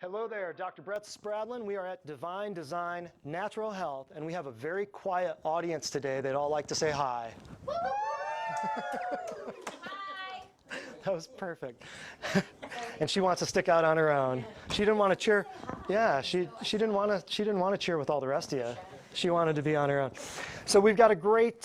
Hello there, Dr. Brett Spradlin. We are at Divine Design Natural Health, and we have a very quiet audience today. They'd all like to say hi. Hi. That was perfect. And she wants to stick out on her own. She didn't want to cheer. Yeah, she didn't want to cheer with all the rest of you. She wanted to be on her own. So we've got a great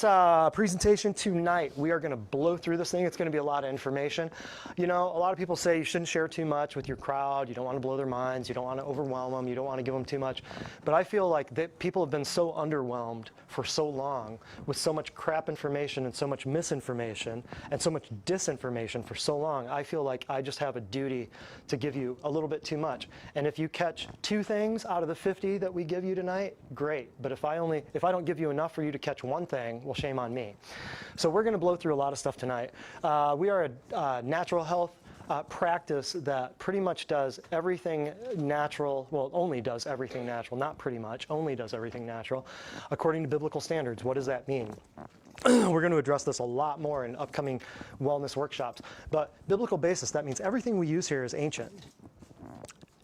presentation tonight. We are going to blow through this thing. It's going to be a lot of information. You know, a lot of people say you shouldn't share too much with your crowd. You don't want to blow their minds. You don't want to overwhelm them. You don't want to give them too much. But I feel like that people have been so underwhelmed for so long with so much crap information and so much misinformation and so much disinformation for so long. I feel like I just have a duty to give you a little bit too much. And if you catch 2 things out of the 50 that we give you tonight, great. But if I don't give you enough for you to catch 1 thing, well, shame on me. So we're going to blow through a lot of stuff tonight. We are a natural health practice that pretty much does everything natural, well, only does everything natural, not pretty much, only does everything natural, according to biblical standards. What does that mean? We're going to address this a lot more in upcoming wellness workshops. But biblical basis, that means everything we use here is ancient.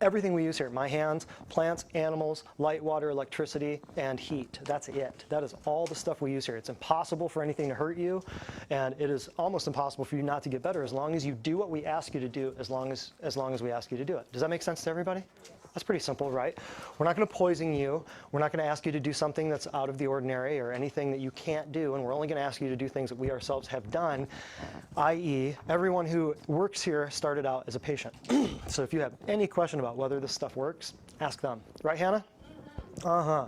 Everything we use here, my hands, plants, animals, light, water, electricity, and heat. That's it. That is all the stuff we use here. It's impossible for anything to hurt you, and it is almost impossible for you not to get better as long as you do what we ask you to do, as long as we ask you to do it. Does that make sense to everybody? That's pretty simple, right? We're not going to poison you. We're not going to ask you to do something that's out of the ordinary or anything that you can't do, and we're only going to ask you to do things that we ourselves have done, i.e., everyone who works here started out as a patient. So if you have any question about whether this stuff works, ask them. Right, Hannah? Uh-huh.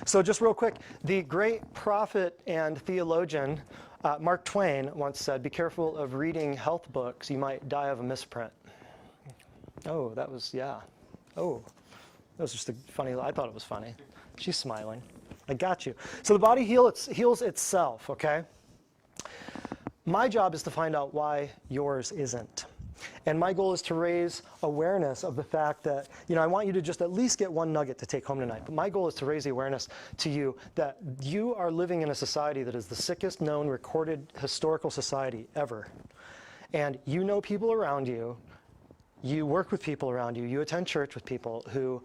So just real quick, the great prophet and theologian Mark Twain once said, "Be careful of reading health books. You might die of a misprint." Oh, that was, yeah. Oh, that was just a funny, I thought it was funny. She's smiling. I got you. So the body heals itself, okay? My job is to find out why yours isn't. And my goal is to raise awareness of the fact that, you know, I want you to just at least get 1 nugget to take home tonight. But my goal is to raise the awareness to you that you are living in a society that is the sickest known recorded historical society ever. And you know people around you. You work with people around you. You attend church with people who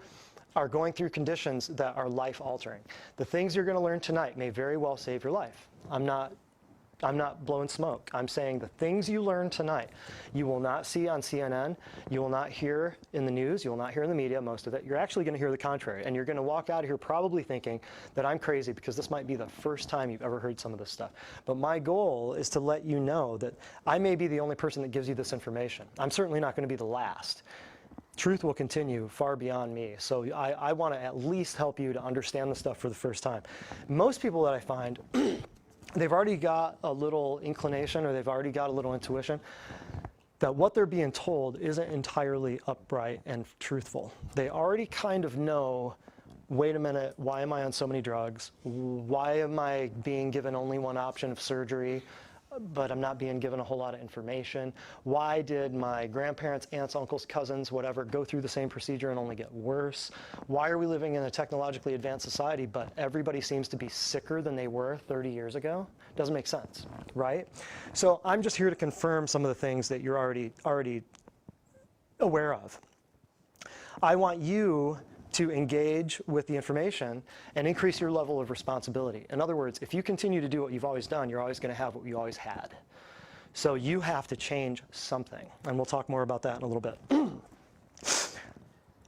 are going through conditions that are life-altering. The things you're going to learn tonight may very well save your life. I'm not blowing smoke. I'm saying the things you learn tonight, you will not see on CNN. You will not hear in the news. You will not hear in the media, most of it. You're actually going to hear the contrary. And you're going to walk out of here probably thinking that I'm crazy because this might be the first time you've ever heard some of this stuff. But my goal is to let you know that I may be the only person that gives you this information. I'm certainly not going to be the last. Truth will continue far beyond me. So I want to at least help you to understand the stuff for the first time. Most people that I find, they've already got a little inclination or they've already got a little intuition that what they're being told isn't entirely upright and truthful. They already kind of know, wait a minute, why am I on so many drugs? Why am I being given only 1 option of surgery, but I'm not being given a whole lot of information? Why did my grandparents, aunts, uncles, cousins, whatever, go through the same procedure and only get worse? Why are we living in a technologically advanced society, but everybody seems to be sicker than they were 30 years ago? Doesn't make sense, right? So I'm just here to confirm some of the things that you're already aware of. I want you to engage with the information and increase your level of responsibility. In other words, if you continue to do what you've always done, you're always going to have what you always had. So you have to change something, and we'll talk more about that in a little bit.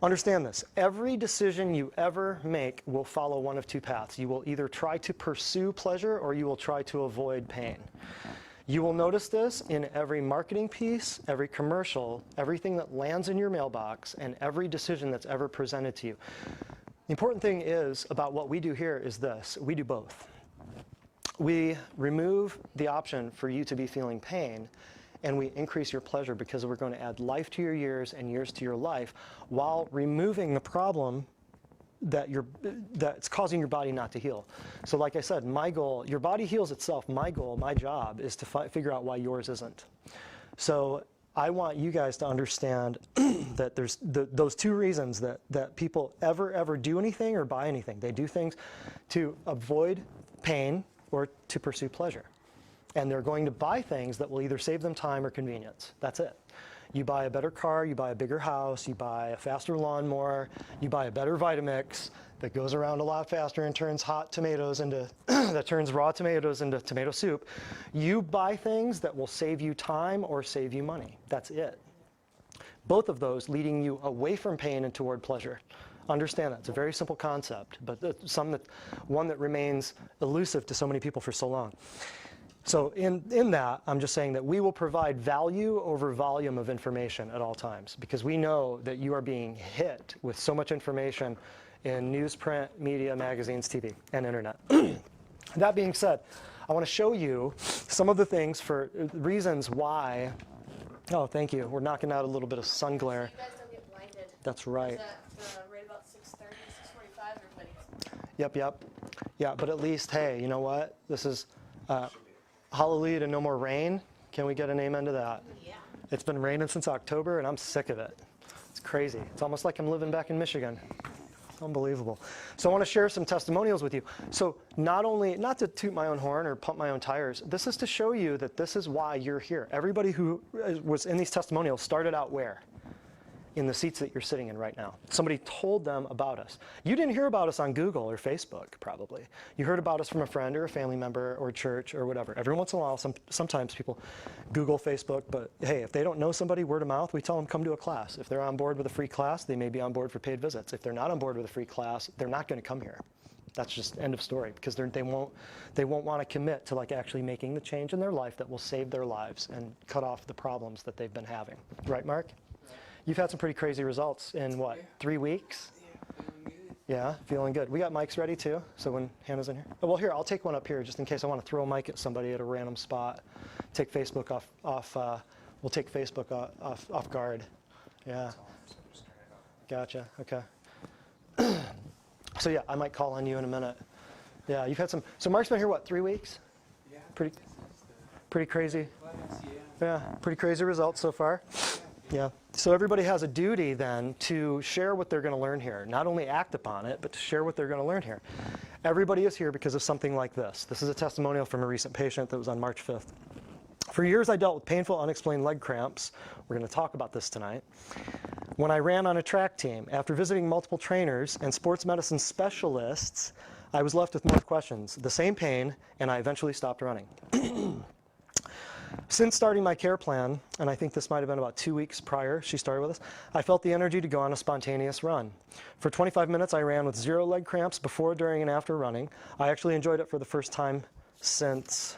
Understand this. Every decision you ever make will follow one of 2 paths. You will either try to pursue pleasure or you will try to avoid pain. You will notice this in every marketing piece, every commercial, everything that lands in your mailbox, and every decision that's ever presented to you. The important thing is about what we do here is this. We do both. We remove the option for you to be feeling pain, and we increase your pleasure because we're going to add life to your years and years to your life while removing the problem that's causing your body not to heal. So like I said, my goal, your body heals itself. My goal, my job is to figure out why yours isn't. So I want you guys to understand that there's those 2 reasons that people ever do anything or buy anything. They do things to avoid pain or to pursue pleasure. And they're going to buy things that will either save them time or convenience. That's it. You buy a better car, you buy a bigger house, you buy a faster lawnmower, you buy a better Vitamix that goes around a lot faster and turns hot tomatoes into, that turns raw tomatoes into tomato soup. You buy things that will save you time or save you money. That's it. Both of those leading you away from pain and toward pleasure. Understand that. It's a very simple concept, but one that remains elusive to so many people for so long. So in that, I'm just saying that we will provide value over volume of information at all times, because we know that you are being hit with so much information in newsprint, media, magazines, TV, and internet. That being said, I want to show you some of the things for reasons why. Oh, thank you. We're knocking out a little bit of sun glare. So you guys don't get blinded. That's right. Right about 6:30, 6:45, everybody's. Yep. Yeah, but at least, hey, you know what? This is hallelujah to no more rain. Can we get an amen to that? Yeah. It's been raining since October, and I'm sick of it. It's crazy. It's almost like I'm living back in Michigan. Unbelievable. So I want to share some testimonials with you. So not to toot my own horn or pump my own tires, this is to show you that this is why you're here. Everybody who was in these testimonials started out where? In the seats that you're sitting in right now. Somebody told them about us. You didn't hear about us on Google or Facebook, probably. You heard about us from a friend or a family member or church or whatever. Every once in a while, sometimes people Google, Facebook, but hey, if they don't know somebody, word of mouth, we tell them come to a class. If they're on board with a free class, they may be on board for paid visits. If they're not on board with a free class, they're not going to come here. That's just end of story, because they won't want to commit to like actually making the change in their life that will save their lives and cut off the problems that they've been having. Right, Mark? You've had some pretty crazy results in what, 3 weeks? Yeah, feeling good. We got mics ready too, so when Hannah's in here. Oh, well, here, I'll take one up here just in case I want to throw a mic at somebody at a random spot. Take Facebook off we'll take Facebook off guard. Yeah. Gotcha, okay. So yeah, I might call on you in a minute. Yeah, you've had some, so Mark's been here what, 3 weeks? Yeah. Pretty crazy. Yeah, pretty crazy results so far. Yeah, so everybody has a duty then to share what they're going to learn here. Not only act upon it, but to share what they're going to learn here. Everybody is here because of something like this. This is a testimonial from a recent patient that was on March 5th. For years, I dealt with painful, unexplained leg cramps. We're going to talk about this tonight. When I ran on a track team, after visiting multiple trainers and sports medicine specialists, I was left with more questions, the same pain, and I eventually stopped running. Since starting my care plan, and I think this might have been about 2 weeks prior she started with us, I felt the energy to go on a spontaneous run. For 25 minutes, I ran with 0 leg cramps before, during, and after running. I actually enjoyed it for the first time since.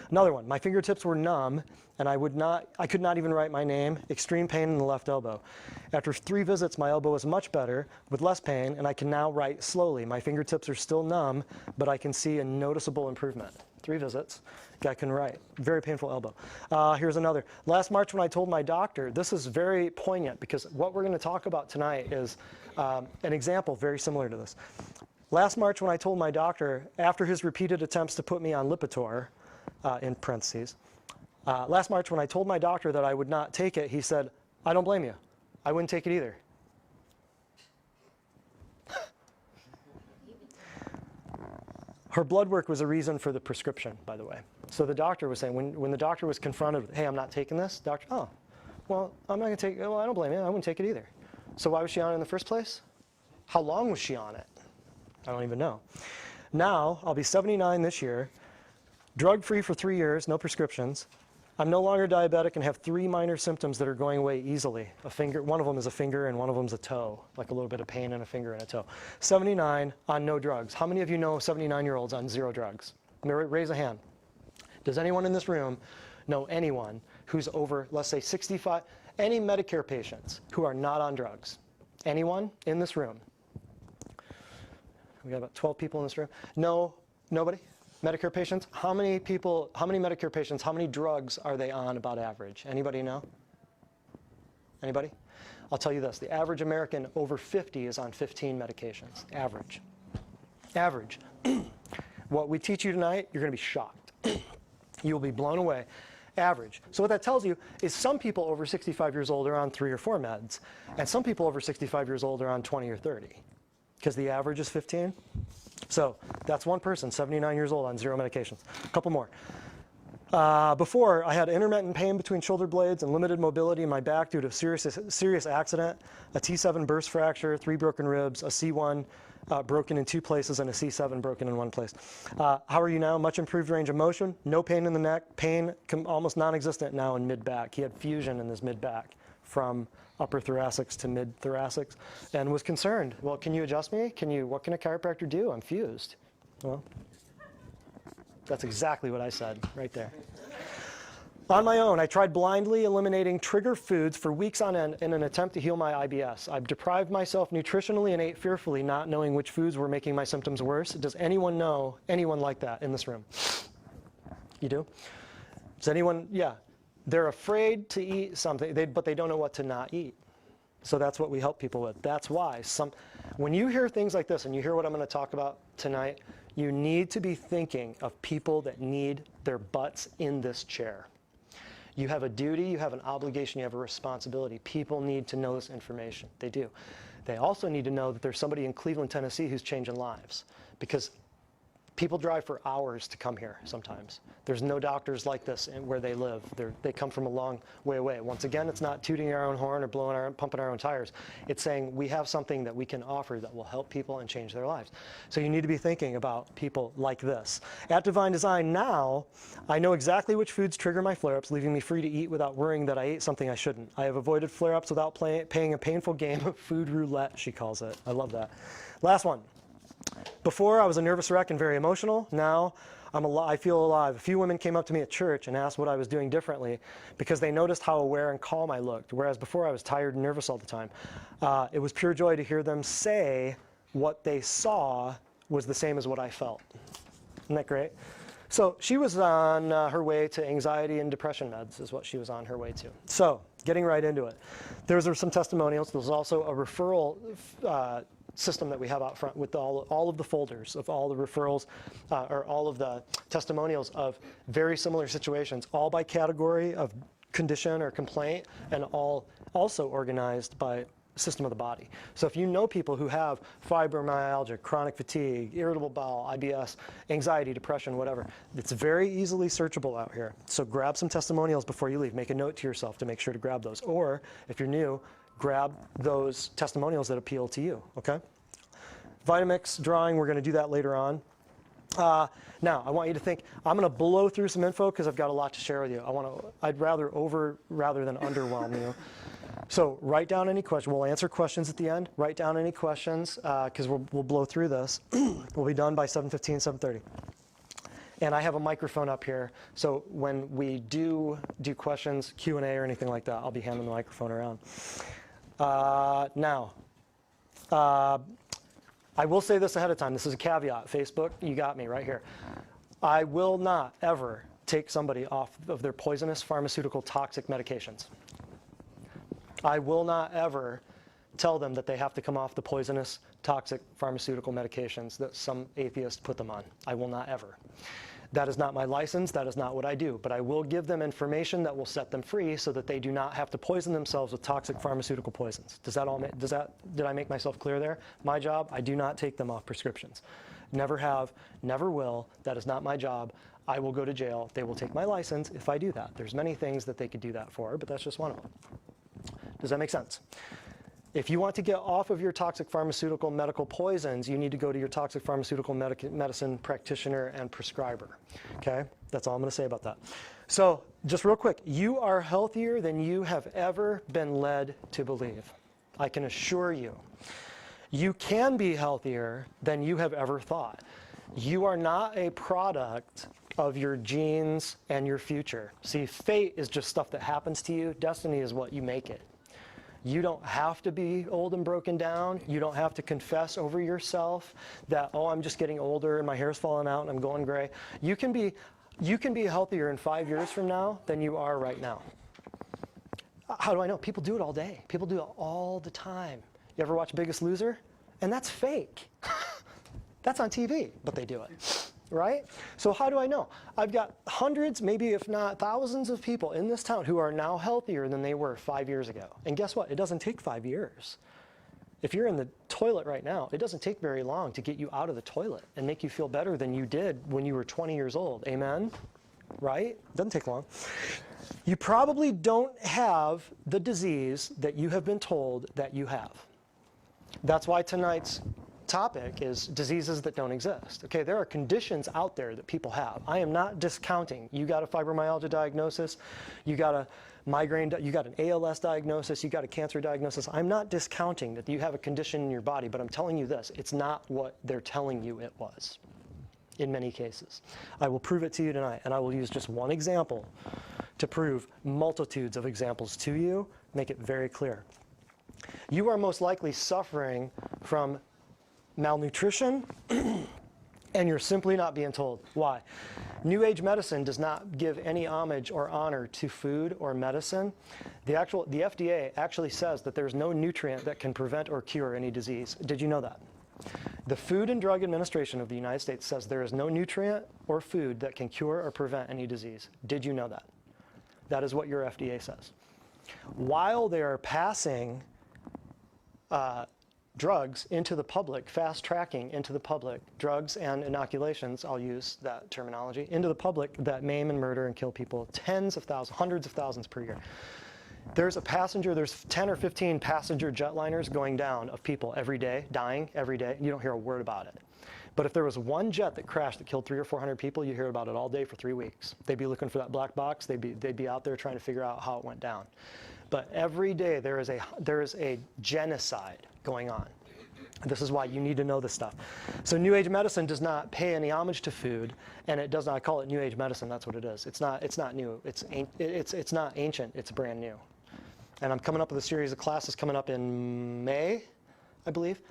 Another one, my fingertips were numb, and I could not even write my name, extreme pain in the left elbow. After 3 visits, my elbow is much better, with less pain, and I can now write slowly. My fingertips are still numb, but I can see a noticeable improvement. 3 visits, guy can write. Very painful elbow. Here's another. Last March when I told my doctor, this is very poignant, because what we're going to talk about tonight is an example very similar to this. Last March when I told my doctor, after his repeated attempts to put me on Lipitor, in parentheses, last March when I told my doctor that I would not take it, he said, I don't blame you. I wouldn't take it either. Her blood work was a reason for the prescription, by the way. So the doctor was saying, when the doctor was confronted with, hey, I'm not taking this, doctor, oh, well, I'm not going to take it. Well, I don't blame you. I wouldn't take it either. So why was she on it in the first place? How long was she on it? I don't even know. Now, I'll be 79 this year, drug-free for 3 years, no prescriptions. I'm no longer diabetic and have 3 minor symptoms that are going away easily. One of them is a finger and one of them is a toe, like a little bit of pain in a finger and a toe. 79 on no drugs. How many of you know 79-year-olds on 0 drugs? Raise a hand. Does anyone in this room know anyone who's over, let's say 65, any Medicare patients who are not on drugs? Anyone in this room? We got about 12 people in this room. No, nobody? Medicare patients? How many Medicare patients, how many drugs are they on about average? Anybody know? Anybody? I'll tell you this, the average American over 50 is on 15 medications, average. Average. What we teach you tonight, you're going to be shocked. You'll be blown away. Average. So what that tells you is some people over 65 years old are on 3 or 4 meds, and some people over 65 years old are on 20 or 30, because the average is 15. So that's one person, 79 years old, on 0 medications. A couple more. Before, I had intermittent pain between shoulder blades and limited mobility in my back due to a serious accident, a T7 burst fracture, 3 broken ribs, a C1 broken in 2 places, and a C7 broken in 1 place. How are you now? Much improved range of motion, no pain in the neck, pain almost non-existent now in mid-back. He had fusion in his mid-back from upper thoracics to mid-thoracics and was concerned. Well, can you adjust me? What can a chiropractor do? I'm fused. Well, that's exactly what I said right there. On my own, I tried blindly eliminating trigger foods for weeks on end in an attempt to heal my IBS. I've deprived myself nutritionally and ate fearfully, not knowing which foods were making my symptoms worse. Does anyone know anyone like that in this room? You do? Does anyone? Yeah. They're afraid to eat something, but they don't know what to not eat. So that's what we help people with. That's why when you hear things like this and you hear what I'm going to talk about tonight, you need to be thinking of people that need their butts in this chair. You have a duty, you have an obligation, you have a responsibility. People need to know this information. They do. They also need to know that there's somebody in Cleveland, Tennessee who's changing lives, because people drive for hours to come here sometimes. There's no doctors like this where they live. They come from a long way away. Once again, it's not tooting our own horn or pumping our own tires. It's saying we have something that we can offer that will help people and change their lives. So you need to be thinking about people like this. At Divine Design now, I know exactly which foods trigger my flare-ups, leaving me free to eat without worrying that I ate something I shouldn't. I have avoided flare-ups without playing a painful game of food roulette, she calls it. I love that. Last one. Before, I was a nervous wreck and very emotional. Now, I feel alive. A few women came up to me at church and asked what I was doing differently because they noticed how aware and calm I looked, whereas before I was tired and nervous all the time. It was pure joy to hear them say what they saw was the same as what I felt. Isn't that great? So she was on her way to anxiety and depression meds is what she was on her way to. So getting right into it. There's some testimonials. There's also a referral system that we have out front with all of the folders of all the referrals or all of the testimonials of very similar situations, all by category of condition or complaint, and all also organized by system of the body. So if you know people who have fibromyalgia, chronic fatigue, irritable bowel, IBS, anxiety, depression, whatever, it's very easily searchable out here. So grab some testimonials before you leave. Make a note to yourself to make sure to grab those. Or if you're new, grab those testimonials that appeal to you, okay? Vitamix drawing, we're going to do that later on. Now, I want you to think, I'm going to blow through some info because I've got a lot to share with you. I'd rather than underwhelm you. So write down any questions. We'll answer questions at the end. Write down any questions because we'll blow through this. We'll be done by 7:15, 7:30. And I have a microphone up here, so when we do questions, Q&A or anything like that, I'll be handing the microphone around. Now, I will say this ahead of time. This is a caveat. Facebook, you got me right here. I will not ever take somebody off of their poisonous pharmaceutical toxic medications. I will not ever tell them that they have to come off the poisonous toxic pharmaceutical medications that some atheists put them on. I will not ever. That is not my license. That is not what I do. But I will give them information that will set them free so that they do not have to poison themselves with toxic pharmaceutical poisons. Did I make myself clear there? My job, I do not take them off prescriptions. Never have, never will. That is not my job. I will go to jail. They will take my license if I do that. There's many things that they could do that for, but that's just one of them. Does that make sense? If you want to get off of your toxic pharmaceutical medical poisons, you need to go to your toxic pharmaceutical medicine practitioner and prescriber. Okay? That's all I'm going to say about that. So just real quick, you are healthier than you have ever been led to believe. I can assure you. You can be healthier than you have ever thought. You are not a product of your genes and your future. See, fate is just stuff that happens to you. Destiny is what you make it. You don't have to be old and broken down. You don't have to confess over yourself that, oh, I'm just getting older and my hair's falling out and I'm going gray. You can be healthier in 5 years from now than you are right now. How do I know? People do it all day. People do it all the time. You ever watch Biggest Loser? And that's fake. That's on TV, but they do it. Right? So how do I know? I've got hundreds, maybe if not thousands of people in this town who are now healthier than they were 5 years ago. And guess what? It doesn't take 5 years. If you're in the toilet right now, it doesn't take very long to get you out of the toilet and make you feel better than you did when you were 20 years old. Amen? right? Doesn't take long. You probably don't have the disease that you have been told that you have. That's why tonight's topic is diseases that don't exist. Okay, there are conditions out there that people have. I am not discounting. You got a fibromyalgia diagnosis, you got a migraine, you got an ALS diagnosis, you got a cancer diagnosis. I'm not discounting that you have a condition in your body, but I'm telling you this, it's not what they're telling you it was in many cases. I will prove it to you tonight, and I will use just one example to prove multitudes of examples to you, make it very clear. You are most likely suffering from malnutrition, and you're simply not being told. Why? New Age medicine does not give any homage or honor to food or medicine. The FDA actually says that there's no nutrient that can prevent or cure any disease. Did you know that? The Food and Drug Administration of the United States says there is no nutrient or food that can cure or prevent any disease. Did you know that? That is what your FDA says. While they are passing drugs into the public, fast tracking into the public, drugs and inoculations, I'll use that terminology, into the public that maim and murder and kill people, tens of thousands, hundreds of thousands per year. There's 10 or 15 passenger jetliners going down of people every day, dying every day, and you don't hear a word about it. But if there was one jet that crashed that killed 300 or 400 people, you hear about it all day for 3 weeks. They'd be looking for that black box. They'd be out there trying to figure out how it went down. But every day there is a genocide going on. This is why you need to know this stuff. So New Age medicine does not pay any homage to food, and it does not call it New Age medicine. That's what it is. It's not new. It's not ancient. It's brand new. And I'm coming up with a series of classes coming up in May, I believe.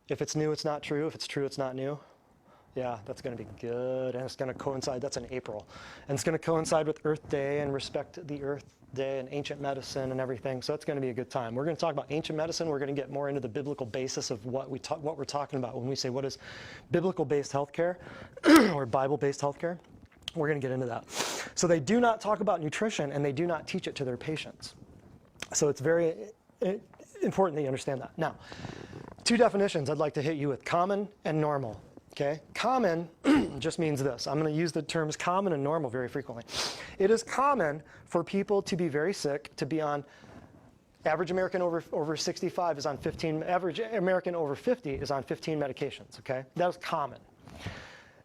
If it's new, it's not true. If it's true, it's not new. Yeah, that's going to be good, and it's going to coincide. That's in April, and it's going to coincide with Earth Day and respect the Earth Day and ancient medicine and everything. So it's going to be a good time. We're going to talk about ancient medicine. We're going to get more into the biblical basis of what we're talking about when we say what is biblical-based healthcare or Bible-based healthcare. We're going to get into that. So they do not talk about nutrition, and they do not teach it to their patients. So it's very important that you understand that. Now, two definitions I'd like to hit you with: common and normal. Okay, common just means this. I'm going to use the terms common and normal very frequently. It is common for people to be very sick, to be on, average American over 65 is on 15, average American over 50 is on 15 medications, okay? That is common.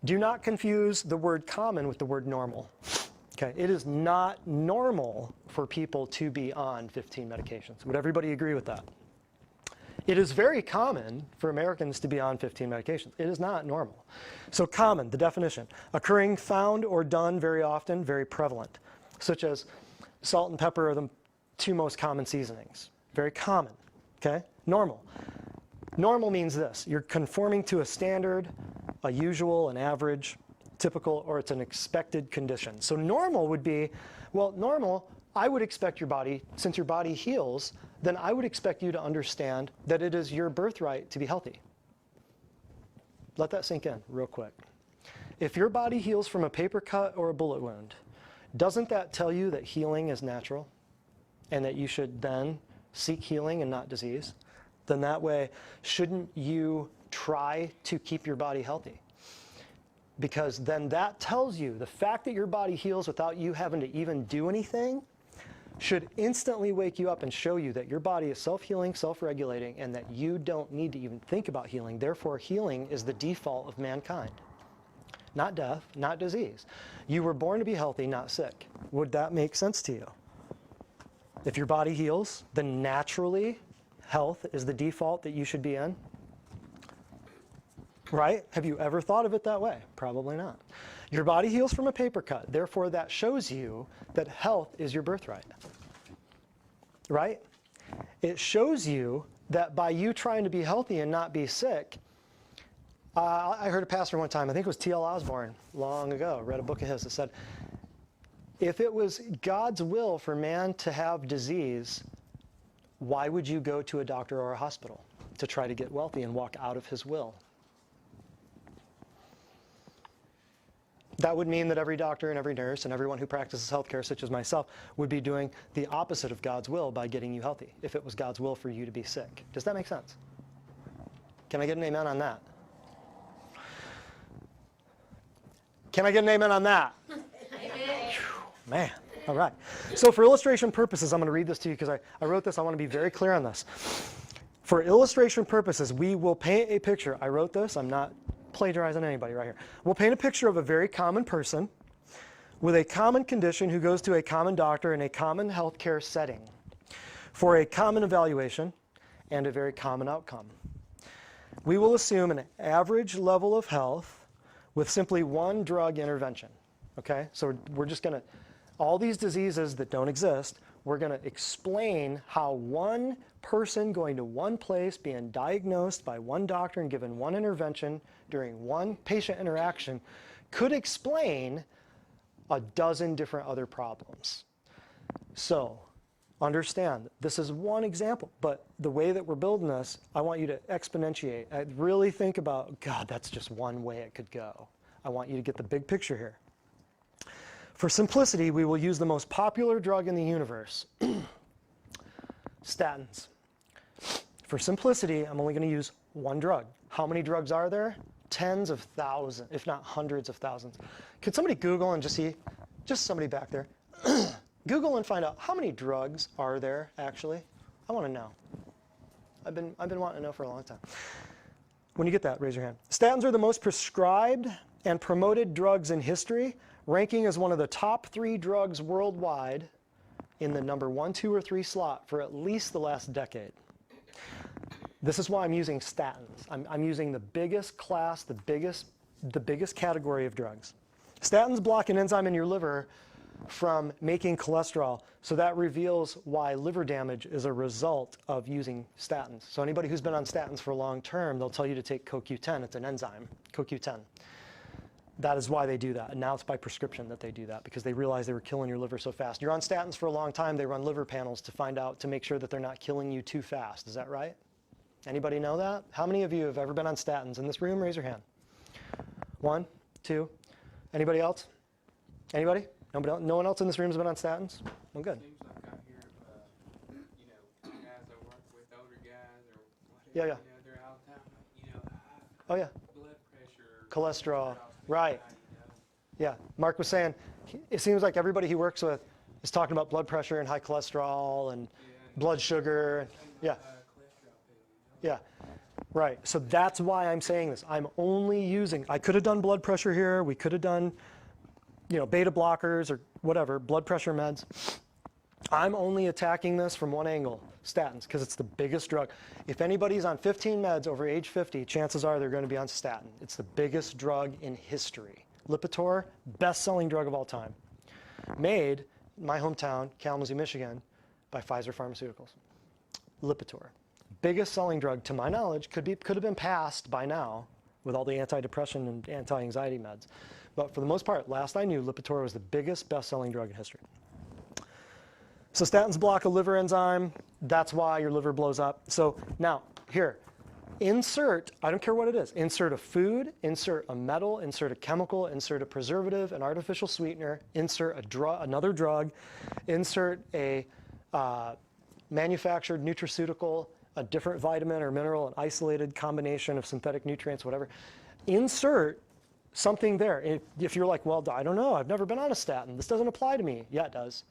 Do not confuse the word common with the word normal. Okay, it is not normal for people to be on 15 medications. Would everybody agree with that? It is very common for Americans to be on 15 medications. It is not normal. So common, the definition: occurring, found, or done very often, very prevalent, such as salt and pepper are the two most common seasonings. Very common, okay? Normal. Normal means this: you're conforming to a standard, a usual, an average, typical, or it's an expected condition. So normal would be, well, normal, I would expect your body, since your body heals, then I would expect you to understand that it is your birthright to be healthy. Let that sink in real quick. If your body heals from a paper cut or a bullet wound, doesn't that tell you that healing is natural and that you should then seek healing and not disease? Then that way, shouldn't you try to keep your body healthy? Because then that tells you the fact that your body heals without you having to even do anything should instantly wake you up and show you that your body is self-healing, self-regulating, and that you don't need to even think about healing. Therefore, healing is the default of mankind. Not death, not disease. You were born to be healthy, not sick. Would that make sense to you? If your body heals, then naturally health is the default that you should be in. Right? Have you ever thought of it that way? Probably not. Your body heals from a paper cut. Therefore, that shows you that health is your birthright. Right? It shows you that by you trying to be healthy and not be sick, I heard a pastor one time, I think it was T.L. Osborne, long ago, read a book of his that said, if it was God's will for man to have disease, why would you go to a doctor or a hospital to try to get wealthy and walk out of his will? That would mean that every doctor and every nurse and everyone who practices healthcare, such as myself, would be doing the opposite of God's will by getting you healthy, if it was God's will for you to be sick. Does that make sense? Can I get an amen on that? Can I get an amen on that? Amen. Man, all right. So for illustration purposes, I'm going to read this to you because I wrote this. I want to be very clear on this. For illustration purposes, we will paint a picture. I wrote this. I'm not plagiarizing anybody right here. We'll paint a picture of a very common person with a common condition who goes to a common doctor in a common healthcare setting for a common evaluation and a very common outcome. We will assume an average level of health with simply one drug intervention. Okay? So we're just going to, all these diseases that don't exist, we're going to explain how one person going to one place, being diagnosed by one doctor and given one intervention during one patient interaction could explain a dozen different other problems. So understand, this is one example, but the way that we're building this, I want you to exponentiate. I really think about, God, that's just one way it could go. I want you to get the big picture here. For simplicity, we will use the most popular drug in the universe, statins. For simplicity, I'm only going to use one drug. How many drugs are there? Tens of thousands, if not hundreds of thousands. Could somebody Google and just see, just somebody back there, Google and find out how many drugs are there actually? I want to know. I've been wanting to know for a long time. When you get that, raise your hand. Statins are the most prescribed and promoted drugs in history, ranking as one of the top 3 drugs worldwide in the number 1, 2, or 3 slot for at least the last decade. This is why I'm using statins. I'm using the biggest class, the biggest category of drugs. Statins block an enzyme in your liver from making cholesterol, so that reveals why liver damage is a result of using statins. So anybody who's been on statins for long term, they'll tell you to take CoQ10. It's an enzyme, CoQ10. That is why they do that. And now it's by prescription that they do that, because they realize they were killing your liver so fast. You're on statins for a long time, they run liver panels to find out, to make sure that they're not killing you too fast. Is that right? Anybody know that? How many of you have ever been on statins in this room? Raise your hand. 1, 2. Anybody else? Anybody? Nobody else? No one else in this room has been on statins? Well, good. Seems like I hear of, guys I work with, older guys or whatever, Yeah, yeah. they're all the time, Oh, yeah. blood pressure, Cholesterol. Right. you know. Yeah. Mark was saying, it seems like everybody he works with is talking about blood pressure and high cholesterol and blood sugar. Yeah. Cholesterol pills, Yeah. Right. So that's why I'm saying this. I'm only using, I could have done blood pressure here. We could have done, beta blockers or whatever, blood pressure meds. I'm only attacking this from one angle, statins, because it's the biggest drug. If anybody's on 15 meds over age 50, chances are they're going to be on statin. It's the biggest drug in history. Lipitor, best-selling drug of all time. Made in my hometown, Kalamazoo, Michigan, by Pfizer Pharmaceuticals. Lipitor. Biggest selling drug, to my knowledge, could have been passed by now with all the antidepressant and anti-anxiety meds. But for the most part, last I knew, Lipitor was the biggest best-selling drug in history. So statins block a liver enzyme. That's why your liver blows up. So now, here, insert, I don't care what it is, insert a food, insert a metal, insert a chemical, insert a preservative, an artificial sweetener, insert another drug, insert a manufactured nutraceutical, a different vitamin or mineral, an isolated combination of synthetic nutrients, whatever. Insert something there. If you're like, well, I don't know, I've never been on a statin. This doesn't apply to me. Yeah, it does.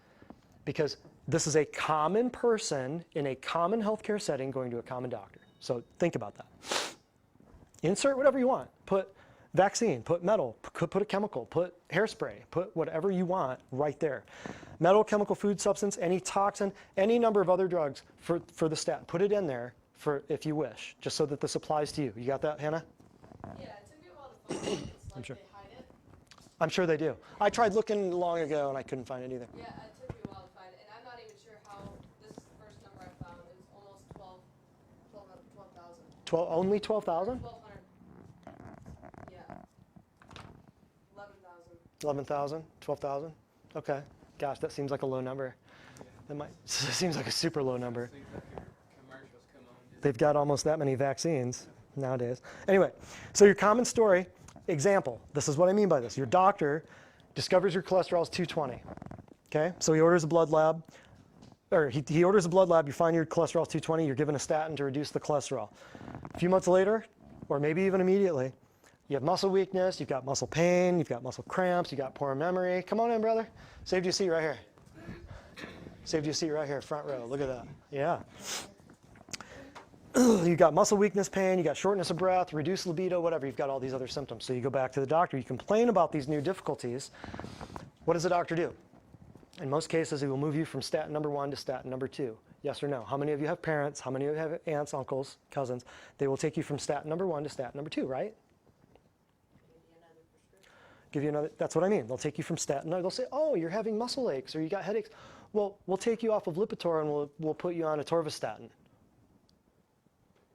Because this is a common person in a common healthcare setting going to a common doctor. So think about that. Insert whatever you want. Put vaccine, put metal, put a chemical, put hairspray, put whatever you want right there. Metal, chemical, food substance, any toxin, any number of other drugs for the statin. Put it in there for if you wish, just so that this applies to you. You got that, Hannah? Yeah, it took me a while to find it. It's like sure. they hide it. I'm sure they do. I tried looking long ago and I couldn't find it either. Yeah, it took me a while to find it. And I'm not even sure how this first number I found is almost 12,000. Only 12,000? 1,200. Yeah. 11,000. 11,000? 12,000? Okay. Gosh, that seems like a low number. That seems like a super low number. Seems like your commercials come on. They've got almost that many vaccines nowadays. Anyway, so your common story, example, this is what I mean by this. Your doctor discovers your cholesterol is 220. Okay, so he orders a blood lab, or he orders a blood lab, you find your cholesterol is 220, you're given a statin to reduce the cholesterol. A few months later, or maybe even immediately, You have muscle weakness, you've got muscle pain, you've got muscle cramps, you've got poor memory. Come on in, brother. Saved you a seat right here. Saved you a seat right here, front row. Look at that. Yeah. You got muscle weakness, pain, you got shortness of breath, reduced libido, whatever. You've got all these other symptoms. So you go back to the doctor, you complain about these new difficulties. What does the doctor do? In most cases, he will move you from statin number 1 to statin number 2. Yes or no? How many of you have parents? How many of you have aunts, uncles, cousins? They will take you from statin number 1 to statin number 2, right? Give you another, that's what I mean. They'll take you from statin. They'll say, oh, you're having muscle aches or you got headaches. Well, we'll take you off of Lipitor and we'll put you on atorvastatin.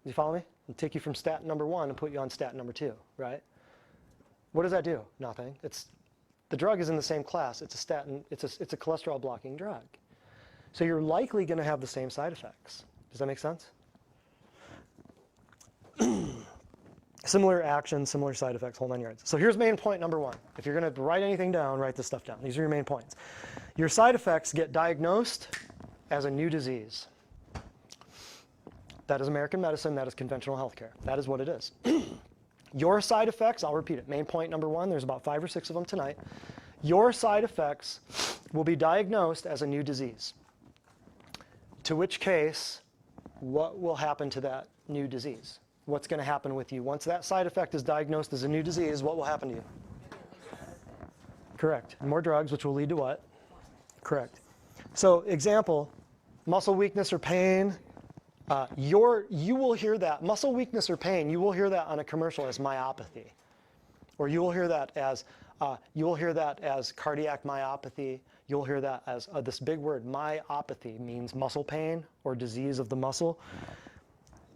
You follow me? We'll take you from statin number 1 and put you on statin number 2, right? What does that do? Nothing. The drug is in the same class. It's a statin. It's a cholesterol blocking drug. So you're likely going to have the same side effects. Does that make sense? Similar action, similar side effects, whole 9 yards. So here's main point number 1. If you're going to write anything down, write this stuff down. These are your main points. Your side effects get diagnosed as a new disease. That is American medicine. That is conventional healthcare. That is what it is. Your side effects, I'll repeat it. Main point number 1, there's about 5 or 6 of them tonight. Your side effects will be diagnosed as a new disease. To which case, what will happen to that new disease? What's going to happen with you? Once that side effect is diagnosed as a new disease, what will happen to you? Correct. More drugs, which will lead to what? Correct. So, example, muscle weakness or pain. You will hear that, muscle weakness or pain, you will hear that on a commercial as myopathy. Or you will hear that as cardiac myopathy. You'll hear that as this big word, myopathy, means muscle pain or disease of the muscle.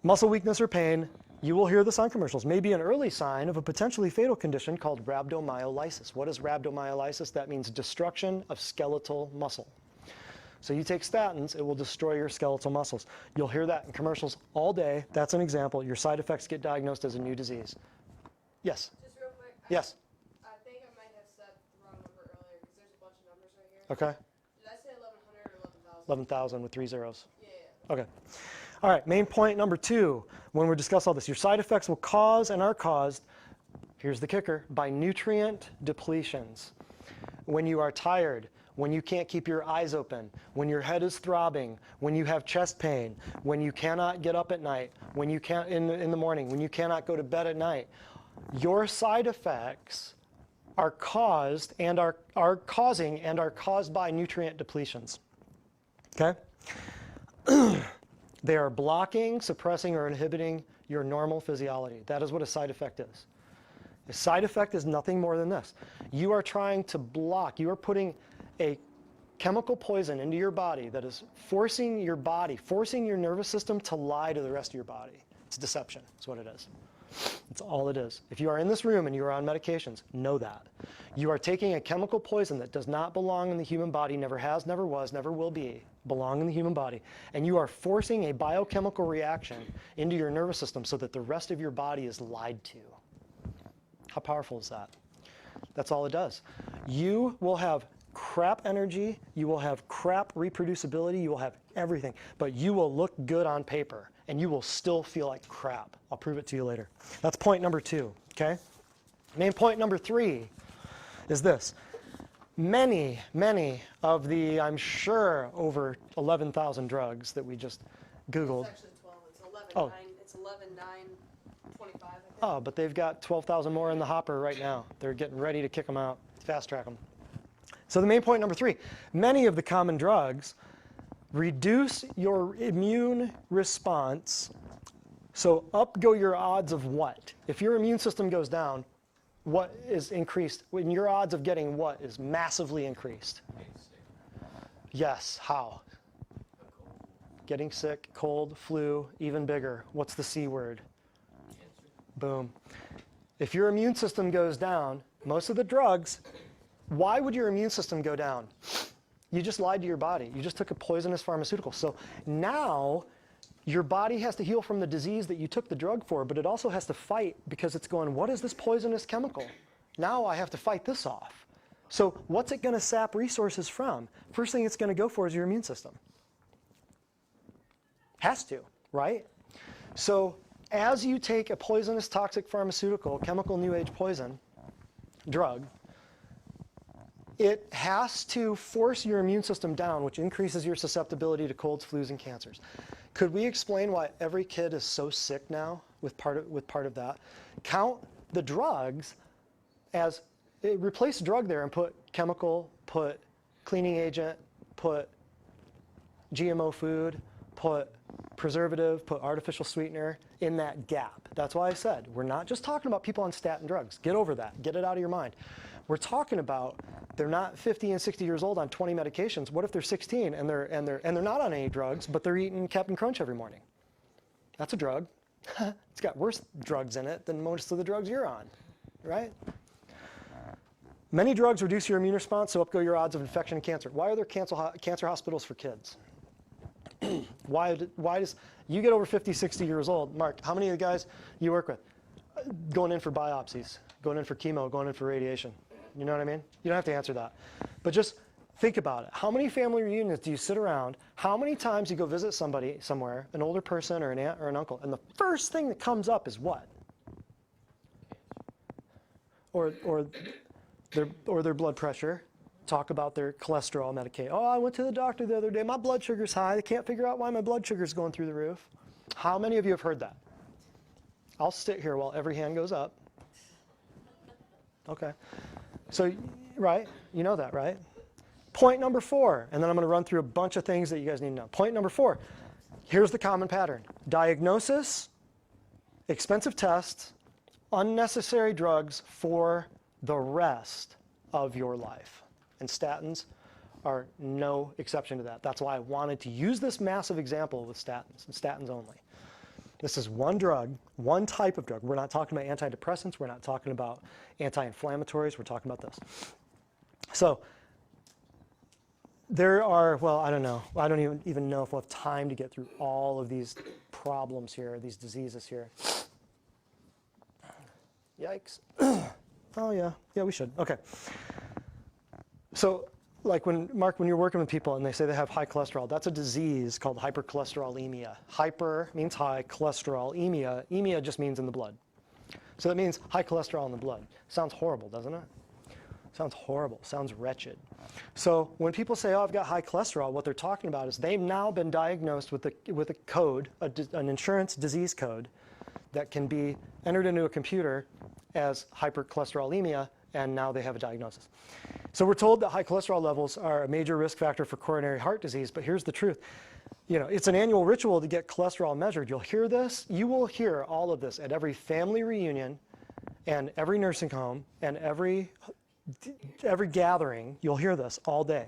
Muscle weakness or pain, you will hear this on commercials, may be an early sign of a potentially fatal condition called rhabdomyolysis. What is rhabdomyolysis? That means destruction of skeletal muscle. So you take statins, it will destroy your skeletal muscles. You'll hear that in commercials all day. That's an example. Your side effects get diagnosed as a new disease. Yes? Just real quick. Yes? I think I might have said the wrong number earlier because there's a bunch of numbers right here. Okay. Did I say 1,100 or 11,000? 11,000 with 3 zeros. Yeah. Okay. All right, main point number 2, when we discuss all this, your side effects will cause and are caused, here's the kicker, by nutrient depletions. When you are tired, when you can't keep your eyes open, when your head is throbbing, when you have chest pain, when you cannot get up at night, when you can't in the morning, when you cannot go to bed at night, your side effects are caused by nutrient depletions. Okay? They are blocking, suppressing, or inhibiting your normal physiology. That is what a side effect is. A side effect is nothing more than this. You are trying to block, you are putting a chemical poison into your body that is forcing your nervous system to lie to the rest of your body. It's deception, that's what it is. That's all it is. If you are in this room and you are on medications, know that. You are taking a chemical poison that does not belong in the human body, never has, never was, never will belong in the human body, and you are forcing a biochemical reaction into your nervous system so that the rest of your body is lied to. How powerful is that? That's all it does. You will have crap energy, you will have crap reproducibility, you will have everything, but you will look good on paper and you will still feel like crap. I'll prove it to you later. That's point number 2, okay? Main point number 3 is this. Many of the, I'm sure, over 11,000 drugs that we just Googled. It's actually 12. It's 11, Oh. 9. It's 11, 9, 25, I think. Oh, but they've got 12,000 more in the hopper right now. They're getting ready to kick them out, fast track them. So the main point number 3, many of the common drugs reduce your immune response. So up go your odds of what? If your immune system goes down, what is increased? When your odds of getting what is massively increased? Yes, how? Getting sick, cold, flu, even bigger. What's the C word? Boom. If your immune system goes down, most of the drugs, why would your immune system go down? You just lied to your body. You just took a poisonous pharmaceutical. So now your body has to heal from the disease that you took the drug for, but it also has to fight because it's going, what is this poisonous chemical? Now I have to fight this off. So what's it going to sap resources from? First thing it's going to go for is your immune system. Has to, right? So as you take a poisonous, toxic pharmaceutical, chemical new age poison, drug, it has to force your immune system down, which increases your susceptibility to colds, flus, and cancers. Could we explain why every kid is so sick now with part of that? Count the drugs as, replace drug there and put chemical, put cleaning agent, put GMO food, put preservative, put artificial sweetener in that gap. That's why I said, we're not just talking about people on statin drugs. Get over that. Get it out of your mind. We're talking about they're not 50 and 60 years old on 20 medications. What if they're 16 and they're not on any drugs, but they're eating Captain Crunch every morning? That's a drug. It's got worse drugs in it than most of the drugs you're on, right? Many drugs reduce your immune response, so up go your odds of infection and cancer. Why are there cancer hospitals for kids? Why does, you get over 50, 60 years old, Mark, how many of the guys you work with going in for biopsies, going in for chemo, going in for radiation? You know what I mean? You don't have to answer that. But just think about it. How many family reunions do you sit around? How many times you go visit somebody somewhere, an older person or an aunt or an uncle, and the first thing that comes up is what? Or their blood pressure. Talk about their cholesterol medication. Oh, I went to the doctor the other day. My blood sugar's high. They can't figure out why my blood sugar's going through the roof. How many of you have heard that? I'll sit here while every hand goes up. Okay. So, right? You know that, right? Point number 4, and then I'm going to run through a bunch of things that you guys need to know. Point number 4, here's the common pattern. Diagnosis, expensive tests, unnecessary drugs for the rest of your life. And statins are no exception to that. That's why I wanted to use this massive example with statins, and statins only. This is one drug, one type of drug. We're not talking about antidepressants. We're not talking about anti-inflammatories. We're talking about this. So there are, well, I don't know. I don't even know if we'll have time to get through all of these problems here, these diseases here. Yikes. Oh, yeah. Yeah, we should. Okay. So like Mark, when you're working with people and they say they have high cholesterol, that's a disease called hypercholesterolemia. Hyper means high, cholesterol, emia just means in the blood. So that means high cholesterol in the blood. Sounds horrible, doesn't it? Sounds horrible, sounds wretched. So when people say, oh, I've got high cholesterol, what they're talking about is they've now been diagnosed with a code, an insurance disease code that can be entered into a computer as hypercholesterolemia, and now they have a diagnosis. So we're told that high cholesterol levels are a major risk factor for coronary heart disease, but here's the truth. You know, it's an annual ritual to get cholesterol measured. You'll hear this, you will hear all of this at every family reunion and every nursing home and every gathering. You'll hear this all day.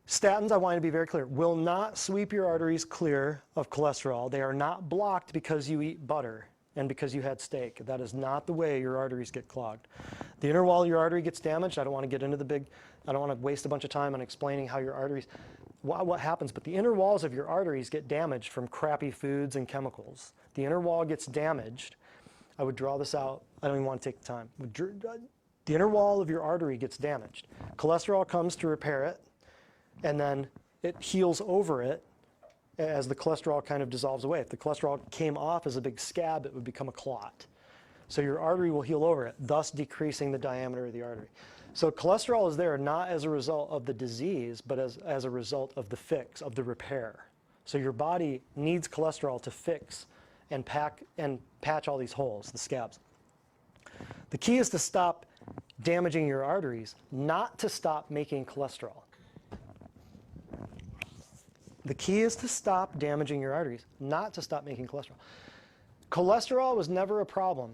Statins, I want to be very clear, will not sweep your arteries clear of cholesterol. They are not blocked because you eat butter and because you had steak. That is not the way your arteries get clogged. The inner wall of your artery gets damaged. I don't want to get into I don't want to waste a bunch of time on explaining how your arteries, what happens, but the inner walls of your arteries get damaged from crappy foods and chemicals. The inner wall gets damaged. I would draw this out. I don't even want to take the time. The inner wall of your artery gets damaged. Cholesterol comes to repair it, and then it heals over it as the cholesterol kind of dissolves away. If the cholesterol came off as a big scab, it would become a clot. So your artery will heal over it, thus decreasing the diameter of the artery. So cholesterol is there not as a result of the disease, but as a result of the fix, of the repair. So your body needs cholesterol to fix and patch all these holes, the scabs. The key is to stop damaging your arteries, not to stop making cholesterol. The key is to stop damaging your arteries, not to stop making cholesterol. Cholesterol was never a problem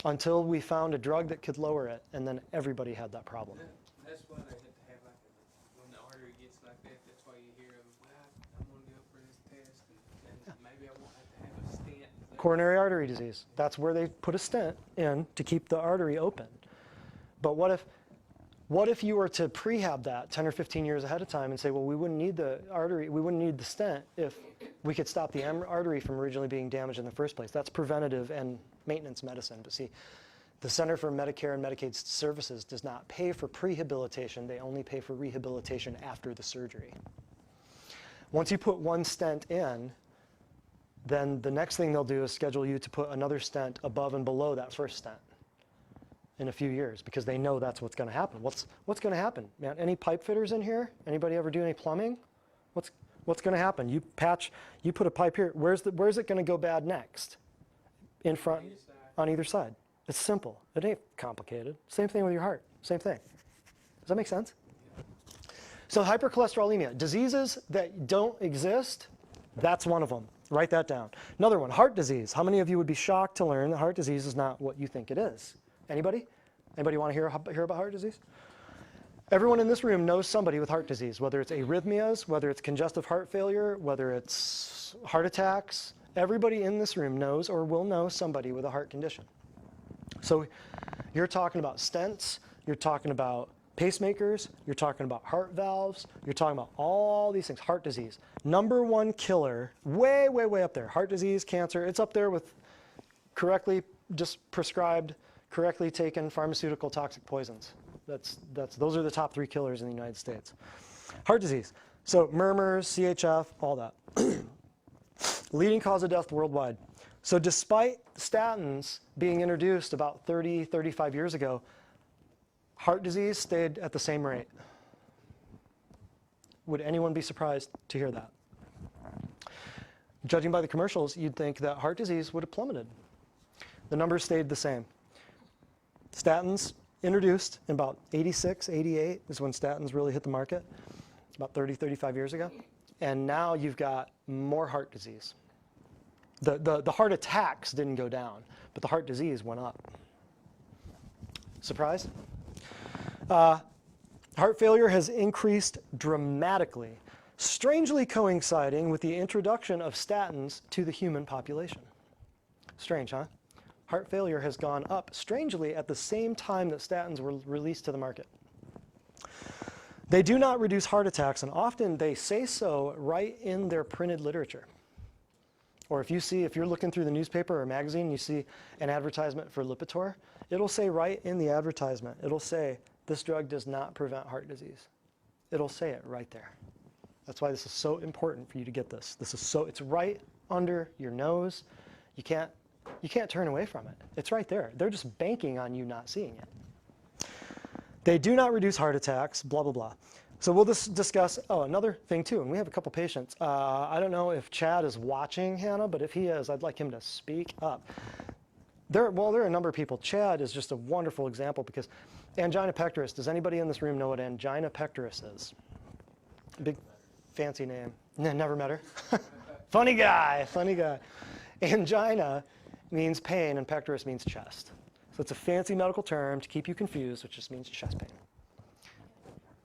until we found a drug that could lower it, and then everybody had that problem. That's why they have to have when the artery gets like that, that's why you hear them, well, I'm going to go for this test, and maybe I won't have to have a stent. Coronary artery disease. That's where they put a stent in to keep the artery open. But what if you were to prehab that 10 or 15 years ahead of time and say, well, we wouldn't need the artery, we wouldn't need the stent if we could stop the artery from originally being damaged in the first place. That's preventative and maintenance medicine. But see, the Center for Medicare and Medicaid Services does not pay for prehabilitation. They only pay for rehabilitation after the surgery. Once you put one stent in, then the next thing they'll do is schedule you to put another stent above and below that first stent in a few years, because they know that's what's going to happen. What's going to happen? Man, any pipe fitters in here? Anybody ever do any plumbing? What's going to happen? You put a pipe here. Where's it going to go bad next? In front, on either side. It's simple. It ain't complicated. Same thing with your heart. Same thing. Does that make sense? So hypercholesterolemia, diseases that don't exist, that's one of them. Write that down. Another one, heart disease. How many of you would be shocked to learn that heart disease is not what you think it is? Anybody? Anybody want to hear about heart disease? Everyone in this room knows somebody with heart disease, whether it's arrhythmias, whether it's congestive heart failure, whether it's heart attacks. Everybody in this room knows or will know somebody with a heart condition. So you're talking about stents, you're talking about pacemakers, you're talking about heart valves, you're talking about all these things. Heart disease, number one killer, way, way, way up there. Heart disease, cancer, it's up there with correctly just prescribed, correctly taken pharmaceutical toxic poisons. Those are the top 3 killers in the United States. Heart disease, so murmurs, CHF, all that. Leading cause of death worldwide. So despite statins being introduced about 30, 35 years ago, heart disease stayed at the same rate. Would anyone be surprised to hear that? Judging by the commercials, you'd think that heart disease would have plummeted. The numbers stayed the same. Statins introduced in about 86, 88 is when statins really hit the market, about 30, 35 years ago. And now you've got more heart disease. The heart attacks didn't go down, but the heart disease went up. Surprise? Heart failure has increased dramatically, strangely coinciding with the introduction of statins to the human population. Strange, huh? Heart failure has gone up strangely at the same time that statins were released to the market. They do not reduce heart attacks, and often they say so right in their printed literature. Or if you're looking through the newspaper or magazine, you see an advertisement for Lipitor, it'll say right in the advertisement, it'll say, this drug does not prevent heart disease. It'll say it right there. That's why this is so important for you to get this. It's right under your nose. You can't turn away from it. It's right there. They're just banking on you not seeing it. They do not reduce heart attacks, blah, blah, blah. So we'll just discuss, another thing too, and we have a couple patients. I don't know if Chad is watching, Hannah, but if he is, I'd like him to speak up. There are a number of people. Chad is just a wonderful example because angina pectoris, does anybody in this room know what angina pectoris is? Big fancy name. Never met her. Funny guy. Angina means pain and pectoris means chest. So it's a fancy medical term to keep you confused, which just means chest pain.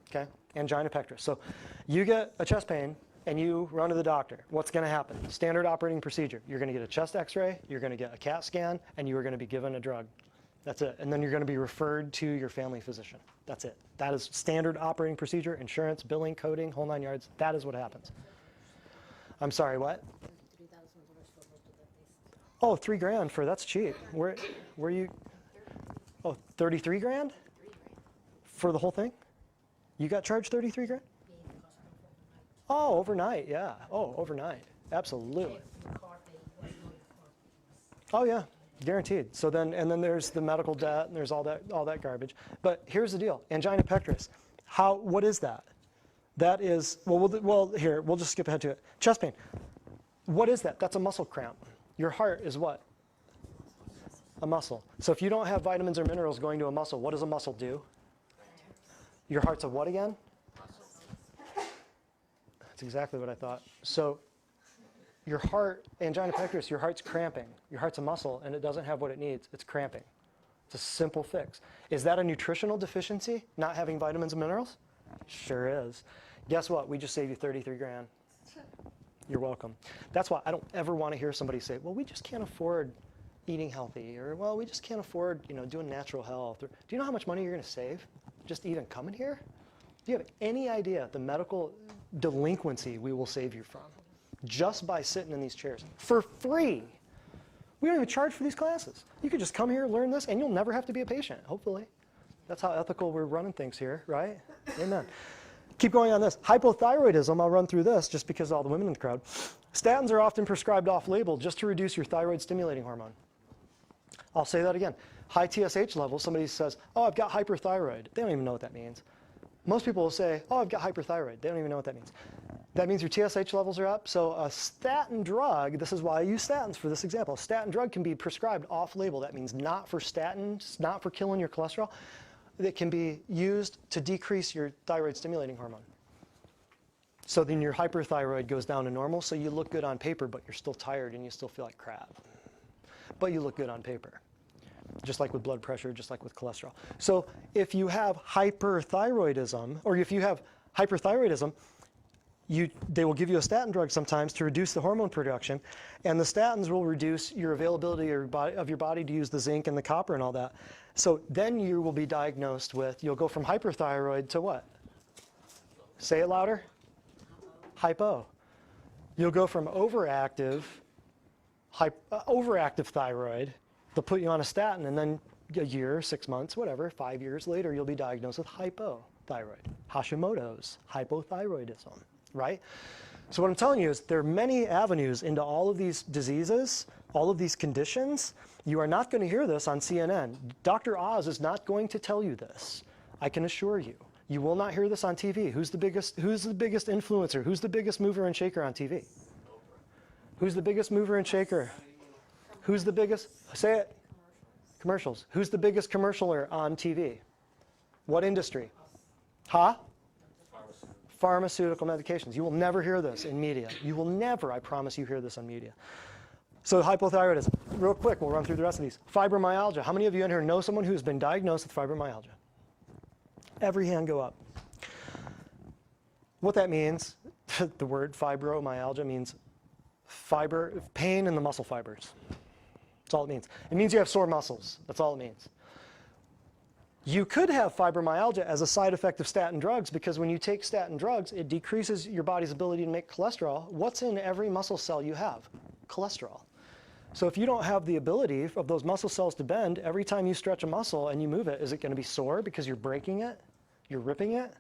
Okay, angina pectoris. So you get a chest pain and you run to the doctor. What's going to happen? Standard operating procedure. You're going to get a chest x-ray, you're going to get a CAT scan, and you are going to be given a drug. That's it. And then you're going to be referred to your family physician. That's it. That is standard operating procedure, insurance, billing, coding, whole 9 yards. That is what happens. I'm sorry, what? Oh, $3,000 that's cheap. Where you? Oh, 33 grand? For the whole thing? You got charged 33 grand? Oh, overnight, yeah. Oh, overnight. Absolutely. Oh yeah, guaranteed. So then, and then there's the medical debt and there's all that garbage. But here's the deal, angina pectoris. What is that? That is, here, we'll just skip ahead to it. Chest pain. What is that? That's a muscle cramp. Your heart is what? A muscle. So if you don't have vitamins or minerals going to a muscle, what does a muscle do? Your heart's a what again? That's exactly what I thought. So your heart, angina pectoris, your heart's cramping. Your heart's a muscle and it doesn't have what it needs. It's cramping. It's a simple fix. Is that a nutritional deficiency, not having vitamins and minerals? Sure is. Guess what? We just saved you 33 grand. You're welcome. That's why I don't ever want to hear somebody say, well, we just can't afford eating healthy, or, well, we just can't afford, doing natural health. Or, do you know how much money you're going to save just even coming here? Do you have any idea the medical delinquency we will save you from just by sitting in these chairs for free? We don't even charge for these classes. You could just come here, learn this, and you'll never have to be a patient, hopefully. That's how ethical we're running things here, right? Amen. Keep going on this. Hypothyroidism, I'll run through this just because of all the women in the crowd. Statins are often prescribed off-label just to reduce your thyroid stimulating hormone. I'll say that again. High TSH levels, somebody says, oh, I've got hyperthyroid. They don't even know what that means. Most people will say, oh, I've got hyperthyroid. They don't even know what that means. That means your TSH levels are up. So a statin drug, this is why I use statins for this example. A statin drug can be prescribed off-label. That means not for statins, not for killing your cholesterol. It can be used to decrease your thyroid stimulating hormone. So then your hyperthyroid goes down to normal, so you look good on paper, but you're still tired and you still feel like crap. But you look good on paper. Just like with blood pressure, just like with cholesterol. So if you have hyperthyroidism, or if you have hyperthyroidism, they will give you a statin drug sometimes to reduce the hormone production, and the statins will reduce your availability of your body to use the zinc and the copper and all that. So then you will be diagnosed with, you'll go from hyperthyroid to what? Say it louder. Hypo. You'll go from overactive thyroid. They'll put you on a statin, and then a year, 6 months, whatever, 5 years later, you'll be diagnosed with hypothyroid, Hashimoto's, hypothyroidism, right? So what I'm telling you is there are many avenues into all of these diseases, all of these conditions. You are not going to hear this on CNN. Dr. Oz is not going to tell you this. I can assure you. You will not hear this on TV. Who's the biggest influencer? Who's the biggest mover and shaker on TV? Who's the biggest mover and shaker? Who's the biggest? Say it. Commercials. Who's the biggest commercialer on TV? What industry? Huh? Pharmaceutical medications. You will never hear this in media. You will never, I promise you, hear this on media. So hypothyroidism. Real quick, we'll run through the rest of these. Fibromyalgia. How many of you in here know someone who's been diagnosed with fibromyalgia? Every hand go up. What that means, the word fibromyalgia means pain in the muscle fibers. That's all it means. It means you have sore muscles. That's all it means. You could have fibromyalgia as a side effect of statin drugs, because when you take statin drugs, it decreases your body's ability to make cholesterol. What's in every muscle cell you have? Cholesterol. So if you don't have the ability of those muscle cells to bend, every time you stretch a muscle and you move it, is it going to be sore because you're breaking it? You're ripping it?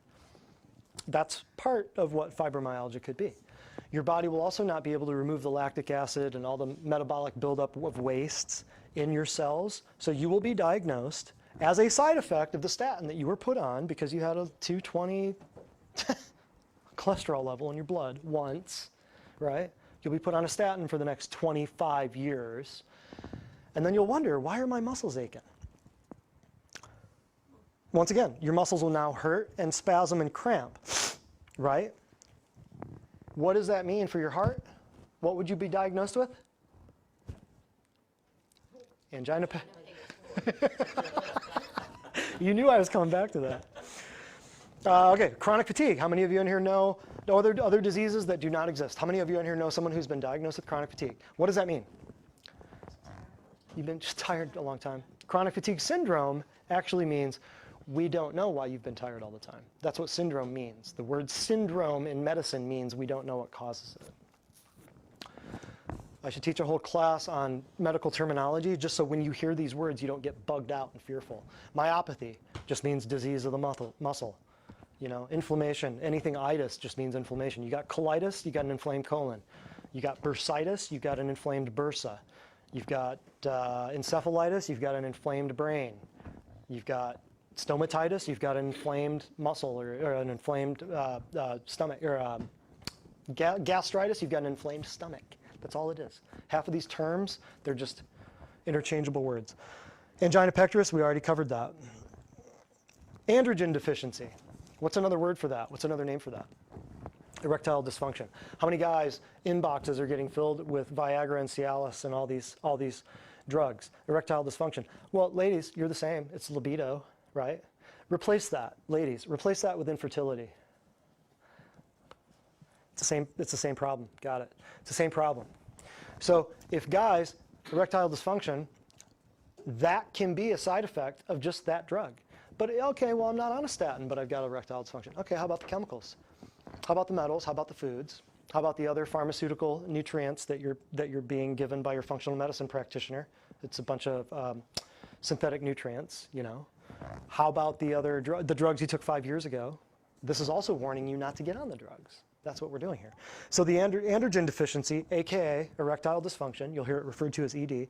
That's part of what fibromyalgia could be. Your body will also not be able to remove the lactic acid and all the metabolic buildup of wastes in your cells. So you will be diagnosed as a side effect of the statin that you were put on because you had a 220 cholesterol level in your blood once, right? You'll be put on a statin for the next 25 years. And then you'll wonder, why are my muscles aching? Once again, your muscles will now hurt and spasm and cramp, right? What does that mean for your heart? What would you be diagnosed with? Angina You knew I was coming back to that. Okay, chronic fatigue. How many of you in here know other diseases that do not exist? How many of you in here know someone who's been diagnosed with chronic fatigue? What does that mean? You've been just tired a long time. Chronic fatigue syndrome actually means we don't know why you've been tired all the time. That's what syndrome means. The word syndrome in medicine means we don't know what causes it. I should teach a whole class on medical terminology just so when you hear these words you don't get bugged out and fearful. Myopathy just means disease of the muscle. You know, inflammation, anything itis just means inflammation. You got colitis, you got an inflamed colon. You got bursitis, you've got an inflamed bursa. You've got encephalitis, you've got an inflamed brain. You've got stomatitis, you've got an inflamed muscle or an inflamed stomach, or gastritis, you've got an inflamed stomach. That's all it is. Half of these terms, they're just interchangeable words. Angina pectoris, we already covered that. Androgen deficiency. What's another word for that? What's another name for that? Erectile dysfunction. How many guys' inboxes are getting filled with Viagra and Cialis and all these drugs? Erectile dysfunction. Well, ladies, you're the same. It's libido, right? Replace that, ladies. Replace that with infertility. It's the same problem. Got it. It's the same problem. So if guys, erectile dysfunction, that can be a side effect of just that drug. But okay, well, I'm not on a statin, but I've got erectile dysfunction. Okay, how about the chemicals? How about the metals? How about the foods? How about the other pharmaceutical nutrients that you're being given by your functional medicine practitioner? It's a bunch of synthetic nutrients, you know. How about the other the drugs you took 5 years ago? This is also warning you not to get on the drugs. That's what we're doing here. So the androgen deficiency, aka erectile dysfunction, you'll hear it referred to as ED.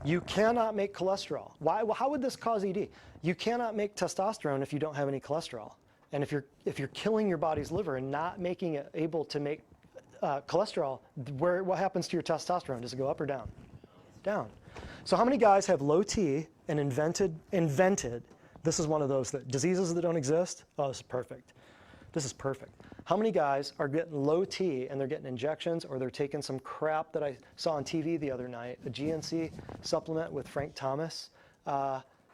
You cannot make cholesterol. Why? Well, how would this cause ED? You cannot make testosterone if you don't have any cholesterol. And if you're killing your body's liver and not making it able to make cholesterol, what happens to your testosterone? Does it go up or down? Down. So how many guys have low T and invented, this is one of those diseases that don't exist? Oh, this is perfect. This is perfect. How many guys are getting low T and they're getting injections, or they're taking some crap that I saw on TV the other night, a GNC supplement with Frank Thomas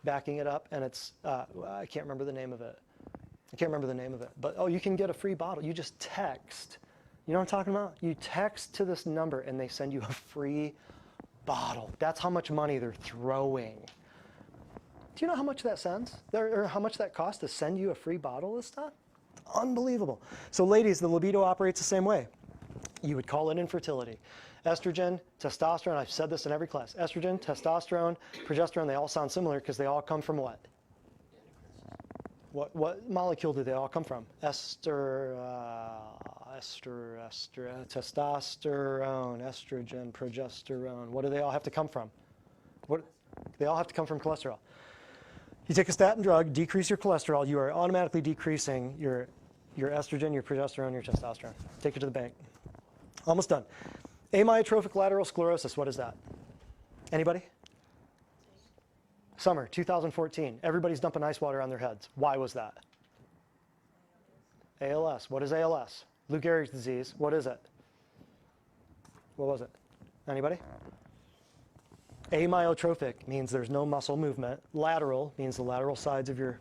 backing it up, and it's, I can't remember the name of it. But oh, you can get a free bottle. You just text. You know what I'm talking about? You text to this number and they send you a free bottle. That's how much money they're throwing. Do you know how much that sends? Or how much that costs to send you a free bottle of this stuff? Unbelievable. So ladies, the libido operates the same way. You would call it infertility. Estrogen, testosterone, I've said this in every class. Estrogen, testosterone, progesterone, they all sound similar because they all come from what? What molecule do they all come from? Testosterone, estrogen, progesterone. What do they all have to come from? They all have to come from cholesterol. You take a statin drug, decrease your cholesterol, you are automatically decreasing your estrogen, your progesterone, your testosterone. Take it to the bank. Almost done. Amyotrophic lateral sclerosis, what is that? Anybody? Summer 2014. Everybody's dumping ice water on their heads. Why was that? ALS. What is ALS? Lou Gehrig's disease. What is it? What was it? Anybody? Amyotrophic means there's no muscle movement. Lateral means the lateral sides of your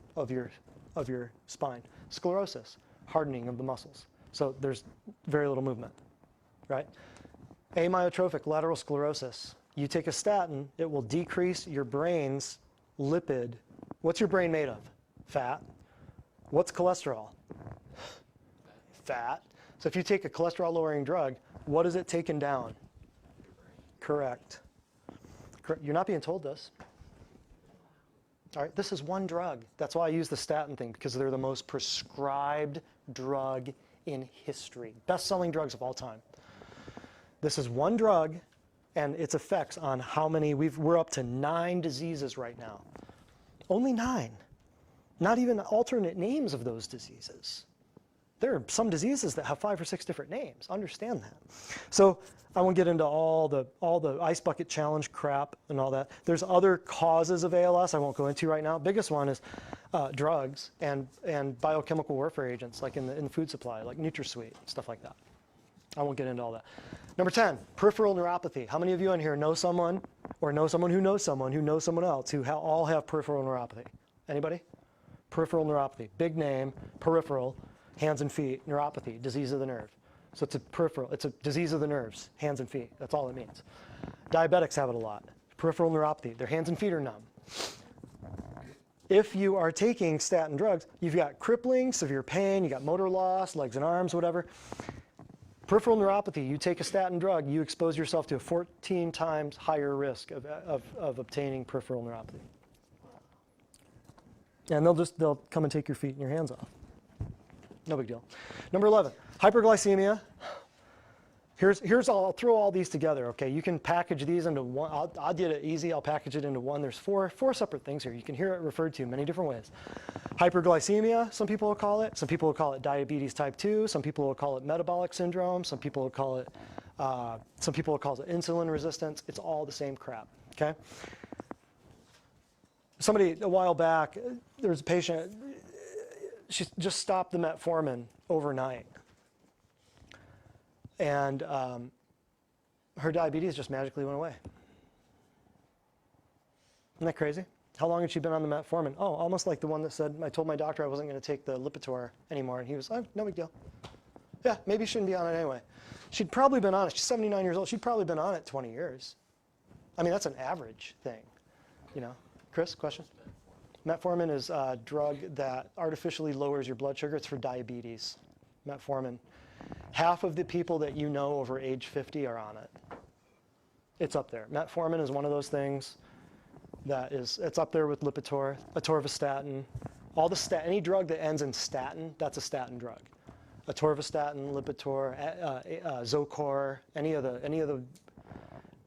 spine. Sclerosis, hardening of the muscles. So there's very little movement, right? Amyotrophic lateral sclerosis. You take a statin, it will decrease your brain's lipid. What's your brain made of? Fat. What's cholesterol? Fat. So if you take a cholesterol-lowering drug, what is it taken down? Correct. You're not being told this. All right, this is one drug. That's why I use the statin thing, because they're the most prescribed drug in history. Best-selling drugs of all time. This is one drug, and its effects on how many, we're up to 9 diseases right now. Only 9. Not even alternate names of those diseases. There are some diseases that have 5 or 6 different names. Understand that. So I won't get into all the ice bucket challenge crap and all that. There's other causes of ALS I won't go into right now. Biggest one is drugs and biochemical warfare agents, like in the food supply, like NutraSweet, stuff like that. I won't get into all that. Number 10, peripheral neuropathy. How many of you in here know someone, or know someone who knows someone else who all have peripheral neuropathy? Anybody? Peripheral neuropathy. Big name, peripheral, hands and feet, neuropathy, disease of the nerve. So it's a peripheral, it's a disease of the nerves, hands and feet. That's all it means. Diabetics have it a lot. Peripheral neuropathy, their hands and feet are numb. If you are taking statin drugs, you've got crippling, severe pain, you got motor loss, legs and arms, whatever. Peripheral neuropathy, you take a statin drug, you expose yourself to a 14 times higher risk of obtaining peripheral neuropathy. And they'll come and take your feet and your hands off. No big deal. Number 11, hyperglycemia. I'll throw all these together, okay? You can package these into one. I'll get it easy. I'll package it into one. There's four separate things here. You can hear it referred to in many different ways. Hyperglycemia, some people will call it. Some people will call it diabetes type 2. Some people will call it metabolic syndrome. Some people will call it insulin resistance. It's all the same crap, okay? Somebody, a while back, there was a patient, she just stopped the metformin overnight. And her diabetes just magically went away. Isn't that crazy? How long had she been on the metformin? Oh, almost like the one that said, I told my doctor I wasn't going to take the Lipitor anymore. And he was, oh, no big deal. Yeah, maybe you shouldn't be on it anyway. She'd probably been on it. She's 79 years old. She'd probably been on it 20 years. I mean, that's an average thing, you know. Chris, question? Metformin is a drug that artificially lowers your blood sugar. It's for diabetes. Metformin. Half of the people that you know over age 50 are on it. It's up there. Metformin is one of those things that it's up there with Lipitor, atorvastatin. Any drug that ends in statin, that's a statin drug. atorvastatin, Lipitor, Zocor, any of the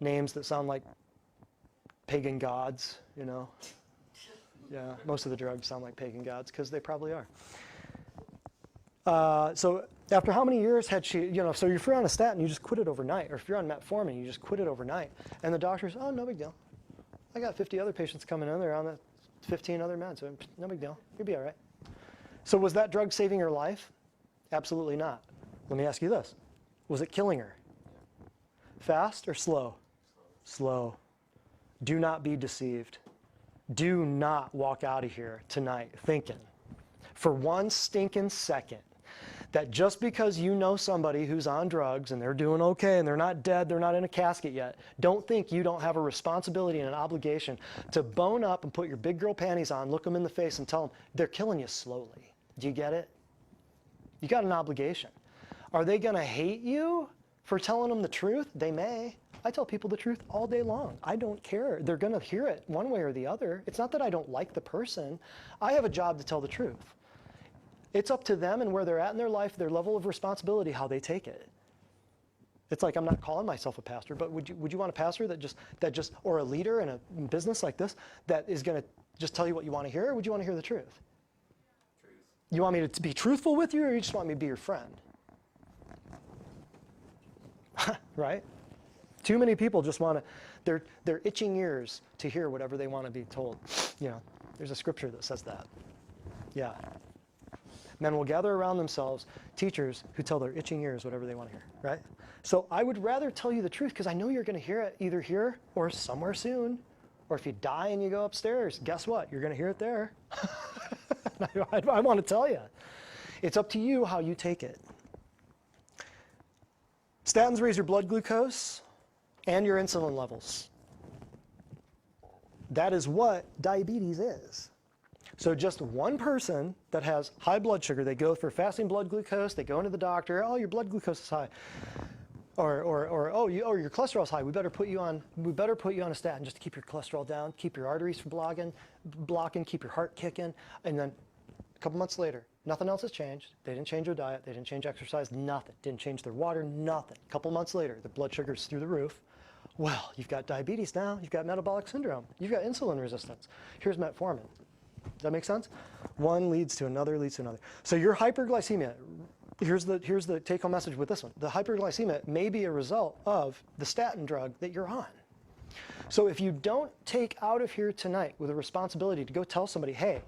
names that sound like pagan gods, you know. Yeah, most of the drugs sound like pagan gods because they probably are. So after how many years had she, you know, so if you're on a statin, you just quit it overnight, or if you're on metformin, you just quit it overnight. And the doctor's, oh, no big deal. I got 50 other patients coming in, they're on the 15 other meds, so no big deal, you'll be all right. So was that drug saving her life? Absolutely not. Let me ask you this. Was it killing her? Fast or slow? Slow. Do not be deceived. Do not walk out of here tonight thinking for one stinking second that just because you know somebody who's on drugs and they're doing okay and they're not dead, they're not in a casket yet, don't think you don't have a responsibility and an obligation to bone up and put your big girl panties on, look them in the face and tell them they're killing you slowly. Do you get it? You got an obligation. Are they going to hate you for telling them the truth? They may. I tell people the truth all day long. I don't care. They're going to hear it one way or the other. It's not that I don't like the person. I have a job to tell the truth. It's up to them and where they're at in their life, their level of responsibility, how they take it. It's like I'm not calling myself a pastor, but would you want a pastor that just or a leader in a business like this that is going to just tell you what you want to hear, or would you want to hear the truth? Truth. You want me to be truthful with you, or you just want me to be your friend? Right? Too many people just want to, they're itching ears to hear whatever they want to be told. You know, there's a scripture that says that. Yeah. Men will gather around themselves teachers who tell their itching ears whatever they want to hear, right? So I would rather tell you the truth because I know you're going to hear it either here or somewhere soon. Or if you die and you go upstairs, guess what? You're going to hear it there. I want to tell you. It's up to you how you take it. Statins raise your blood glucose and your insulin levels. That is what diabetes is. So just one person that has high blood sugar, they go for fasting blood glucose, they go into the doctor, oh, your blood glucose is high. Or your cholesterol is high. We better put you on a statin just to keep your cholesterol down, keep your arteries from blocking, keep your heart kicking. And then a couple months later, nothing else has changed. They didn't change their diet, they didn't change exercise, nothing. Didn't change their water, nothing. A couple months later, the blood sugar's through the roof. Well, you've got diabetes now, you've got metabolic syndrome, you've got insulin resistance. Here's metformin. Does that make sense? One leads to another, leads to another. So your hyperglycemia, here's the take-home message with this one. The hyperglycemia may be a result of the statin drug that you're on. So if you don't take out of here tonight with a responsibility to go tell somebody, hey,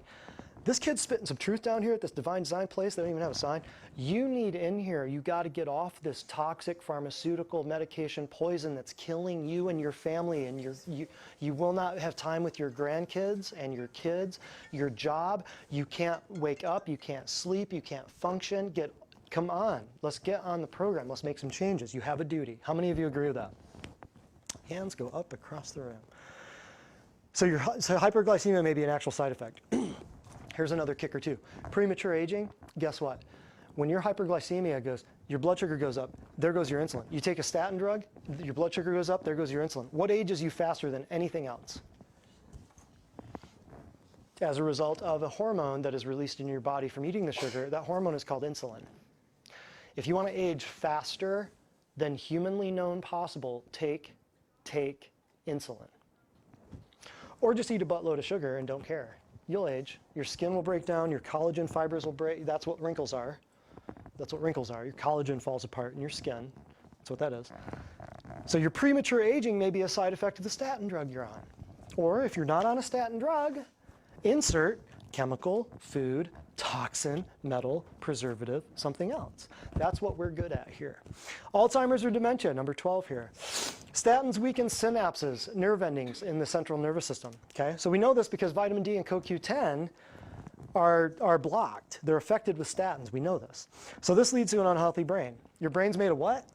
this kid's spitting some truth down here at this Divine Design place, they don't even have a sign. You need in here, you got to get off this toxic pharmaceutical medication poison that's killing you and your family, and you will not have time with your grandkids and your kids, your job. You can't wake up, you can't sleep, you can't function. Come on, let's get on the program. Let's make some changes. You have a duty. How many of you agree with that? Hands go up across the room. So hyperglycemia may be an actual side effect. Here's another kicker too. Premature aging, guess what? When your hyperglycemia goes, your blood sugar goes up, there goes your insulin. You take a statin drug, your blood sugar goes up, there goes your insulin. What ages you faster than anything else? As a result of a hormone that is released in your body from eating the sugar, that hormone is called insulin. If you want to age faster than humanly known possible, take insulin. Or just eat a buttload of sugar and don't care. You'll age. Your skin will break down. Your collagen fibers will break. That's what wrinkles are. That's what wrinkles are. Your collagen falls apart in your skin. That's what that is. So your premature aging may be a side effect of the statin drug you're on. Or if you're not on a statin drug, insert chemical, food, toxin, metal, preservative, something else. That's what we're good at here. Alzheimer's or dementia, number 12 here. Statins weaken synapses, nerve endings in the central nervous system. Okay, so we know this because vitamin D and CoQ10 are blocked. They're affected with statins. We know this. So this leads to an unhealthy brain. Your brain's made of what?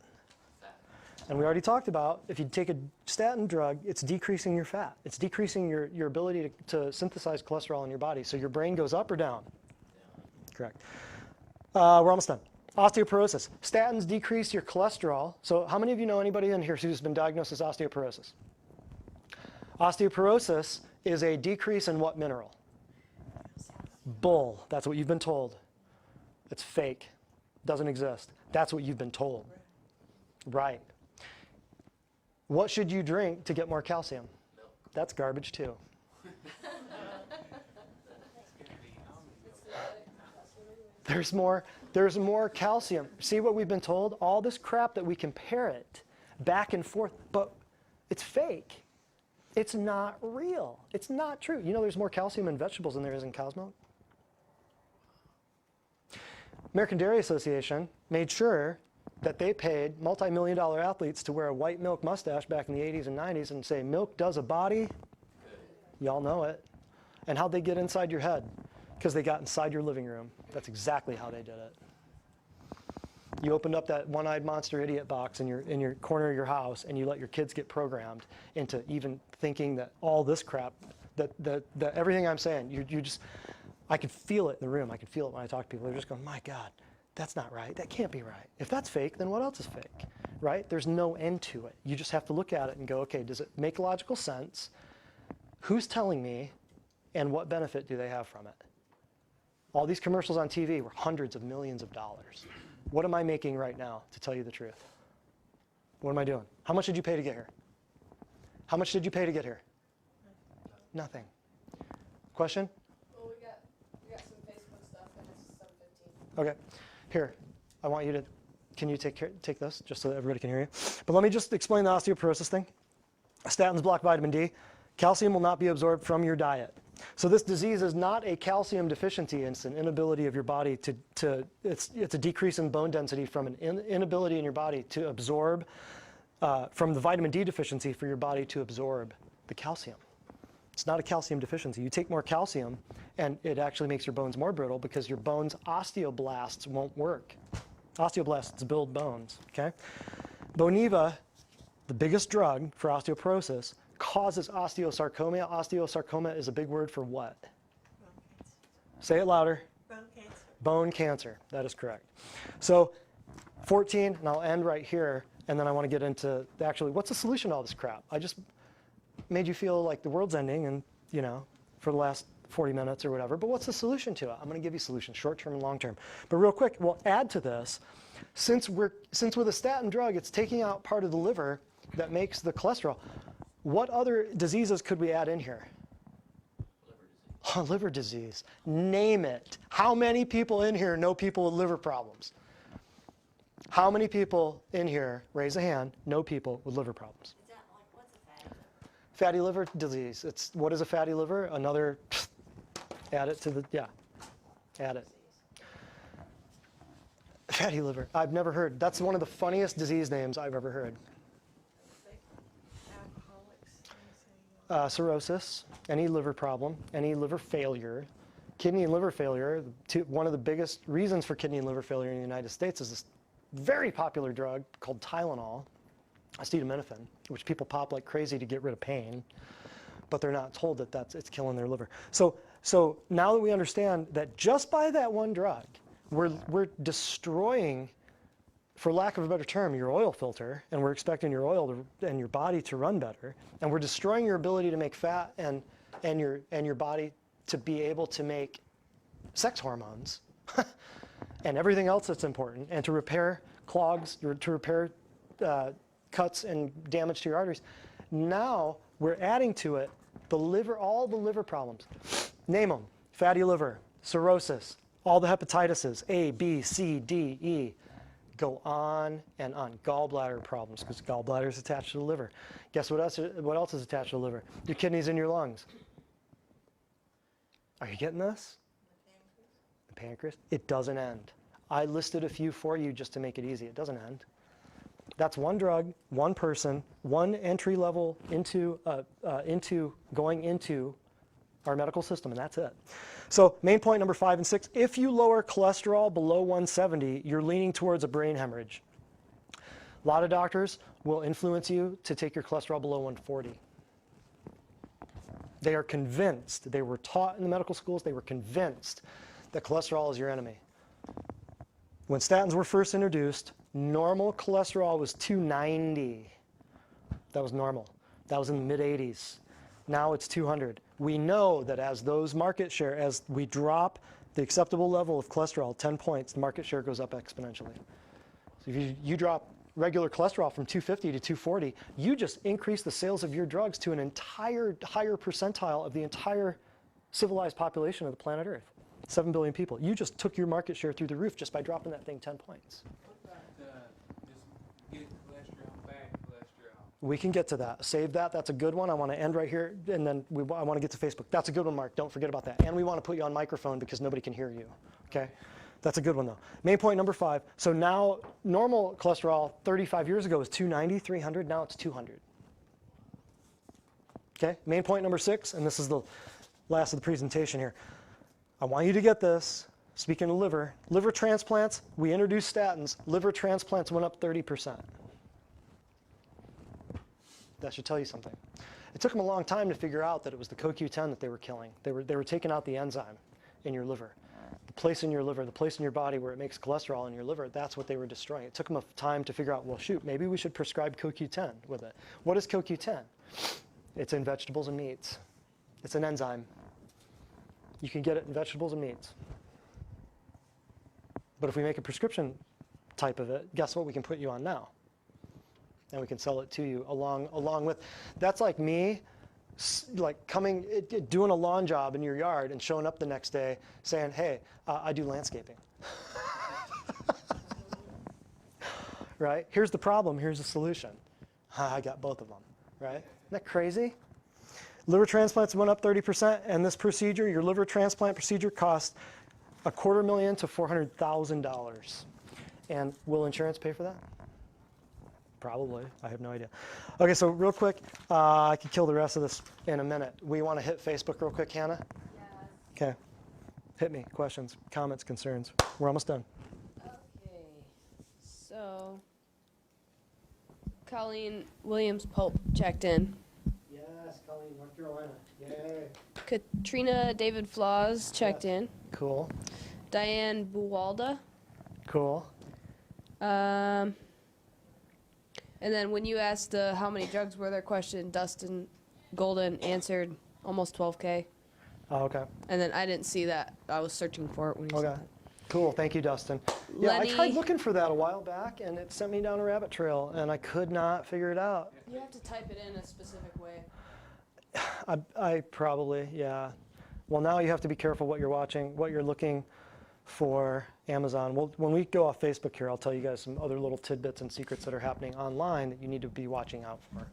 And we already talked about, if you take a statin drug, it's decreasing your fat. It's decreasing your ability to synthesize cholesterol in your body. So your brain goes up or down? Correct. We're almost done. Osteoporosis. Statins decrease your cholesterol. So how many of you know anybody in here who's been diagnosed as osteoporosis? Osteoporosis is a decrease in what mineral? Bull. That's what you've been told. It's fake. Doesn't exist. That's what you've been told. Right. What should you drink to get more calcium? That's garbage too. There's more calcium. See what we've been told? All this crap that we compare it back and forth, but it's fake. It's not real. It's not true. You know there's more calcium in vegetables than there is in cow's milk? American Dairy Association made sure that they paid multi-million-dollar athletes to wear a white milk mustache back in the 80s and 90s and say, milk does a body. Y'all know it. And how'd they get inside your head? Because they got inside your living room. That's exactly how they did it. You opened up that one-eyed monster idiot box in your corner of your house, and you let your kids get programmed into even thinking that all this crap, that everything I'm saying, you just, I could feel it in the room. I could feel it when I talk to people. They're just going, my God, that's not right. That can't be right. If that's fake, then what else is fake, right? There's no end to it. You just have to look at it and go, okay, does it make logical sense? Who's telling me, and what benefit do they have from it? All these commercials on TV were hundreds of millions of dollars. What am I making right now, to tell you the truth? What am I doing? How much did you pay to get here? How much did you pay to get here? Nothing. Question? Well, we got some Facebook stuff, and it's 7:15. Okay. Here, I want you to, can you take this, just so that everybody can hear you? But let me just explain the osteoporosis thing. Statins block vitamin D. Calcium will not be absorbed from your diet. So this disease is not a calcium deficiency. It's an inability of your body it's a decrease in bone density from an inability in your body to absorb, from the vitamin D deficiency for your body to absorb the calcium. It's not a calcium deficiency. You take more calcium and it actually makes your bones more brittle because your bones' osteoblasts won't work. Osteoblasts build bones, okay? Boniva, the biggest drug for osteoporosis, causes osteosarcoma. Osteosarcoma is a big word for what? Say it louder. Bone cancer. Bone cancer. That is correct. So 14, and I'll end right here, and then I want to get into actually what's the solution to all this crap? I just made you feel like the world's ending, and you know, for the last 40 minutes or whatever. But what's the solution to it? I'm going to give you solutions, short-term and long-term. But real quick, we'll add to this. Since with a statin drug, it's taking out part of the liver that makes the cholesterol. What other diseases could we add in here? Liver disease. Name it. How many people in here know people with liver problems? How many people in here, raise a hand, know people with liver problems? Is that like, what's a fatty liver? Fatty liver disease. What is a fatty liver? Another, add it to the, yeah, add it. Fatty liver. I've never heard. That's one of the funniest disease names I've ever heard. Cirrhosis, any liver problem, any liver failure. Kidney and liver failure, one of the biggest reasons for kidney and liver failure in the United States is this very popular drug called Tylenol, acetaminophen, which people pop like crazy to get rid of pain, but they're not told that it's killing their liver. So now that we understand that just by that one drug, we're destroying, for lack of a better term, your oil filter, and we're expecting your oil and your body to run better, and we're destroying your ability to make fat and your body to be able to make sex hormones and everything else that's important, and to repair clogs, to repair cuts and damage to your arteries. Now we're adding to it the liver, all the liver problems. Name them: fatty liver, cirrhosis, all the hepatitis, A, B, C, D, E. Go on and on. Gallbladder problems, because gallbladder is attached to the liver. Guess what else is attached to the liver? Your kidneys and your lungs. Are you getting this? The pancreas. It doesn't end. I listed a few for you just to make it easy. It doesn't end. That's one drug, one person, one entry level into going into our medical system, and that's it. So main point number 5 and 6, if you lower cholesterol below 170, you're leaning towards a brain hemorrhage. A lot of doctors will influence you to take your cholesterol below 140. They are convinced, they were taught in the medical schools, they were convinced that cholesterol is your enemy. When statins were first introduced, normal cholesterol was 290. That was normal. That was in the mid-80s. Now it's 200. We know that as those market share, as we drop the acceptable level of cholesterol, 10 points, the market share goes up exponentially. So if you drop regular cholesterol from 250 to 240, you just increase the sales of your drugs to an entire higher percentile of the entire civilized population of the planet Earth. 7 billion people. You just took your market share through the roof just by dropping that thing 10 points. What about just good cholesterol, bad cholesterol? We can get to that. Save that. That's a good one. I want to end right here, and then I want to get to Facebook. That's a good one, Mark. Don't forget about that. And we want to put you on microphone because nobody can hear you. Okay? That's a good one, though. Main point number 5. So now normal cholesterol 35 years ago was 290, 300. Now it's 200. Okay? Main point number 6, and this is the last of the presentation here. I want you to get this. Speaking of liver transplants, we introduced statins. Liver transplants went up 30%. That should tell you something. It took them a long time to figure out that it was the CoQ10 that they were killing. They were taking out the enzyme in your liver. The place in your liver, the place in your body where it makes cholesterol in your liver, that's what they were destroying. It took them a time to figure out, well, shoot, maybe we should prescribe CoQ10 with it. What is CoQ10? It's in vegetables and meats. It's an enzyme. You can get it in vegetables and meats. But if we make a prescription type of it, guess what we can put you on now? And we can sell it to you along with. That's like me, like doing a lawn job in your yard and showing up the next day saying, hey, I do landscaping. Right? Here's the problem. Here's the solution. I got both of them. Right? Isn't that crazy? Liver transplants went up 30%, and this procedure, your liver transplant procedure, cost $250,000 to $400,000. And will insurance pay for that? Probably. I have no idea. Okay, so real quick, I could kill the rest of this in a minute. We want to hit Facebook real quick, Hannah? Yes. Okay. Hit me. Questions, comments, concerns. We're almost done. Okay. So, Colleen Williams Pope checked in. Yes, Colleen, North Carolina. Yay. Katrina David Flaws checked in. Cool. Diane Buwalda. Cool. And then when you asked how many drugs were there question, Dustin Golden answered almost 12K. Oh, okay. And then I didn't see that. I was searching for it when you Okay. said that. Cool. Thank you, Dustin. Yeah, Lenny, I tried looking for that a while back, and it sent me down a rabbit trail, and I could not figure it out. you have to type it in a specific way. I probably, yeah. Well, now you have to be careful what you're watching, what you're looking for. Amazon. Well, when we go off Facebook here, I'll tell you guys some other little tidbits and secrets that are happening online that you need to be watching out for.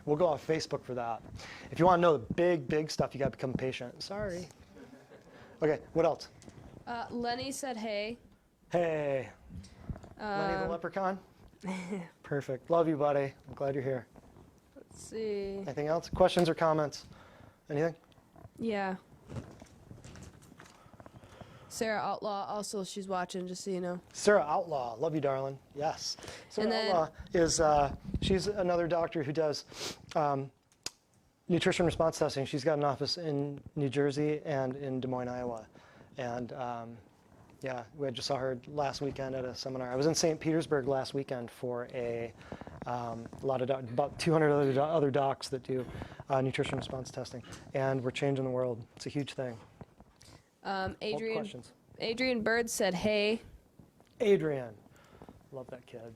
We'll go off Facebook for that. If you want to know the big stuff, you got to become patient. Sorry. Okay, what else? Lenny said hey. Hey, Lenny the leprechaun. Perfect. Love you, buddy. I'm glad you're here. Let's see. Anything else? Questions or comments? Anything? Yeah. Sarah Outlaw, also she's watching, just so you know. Sarah Outlaw, love you, darling. Yes. Sarah And then- Outlaw is, she's another doctor who does nutrition response testing. She's got an office in New Jersey and in Des Moines, Iowa. And yeah, we just saw her last weekend at a seminar. I was in St. Petersburg last weekend for lot of about 200 other docs that do nutrition response testing. And we're changing the world. It's a huge thing. Questions? Adrian Bird said hey. Adrian. Love that kid.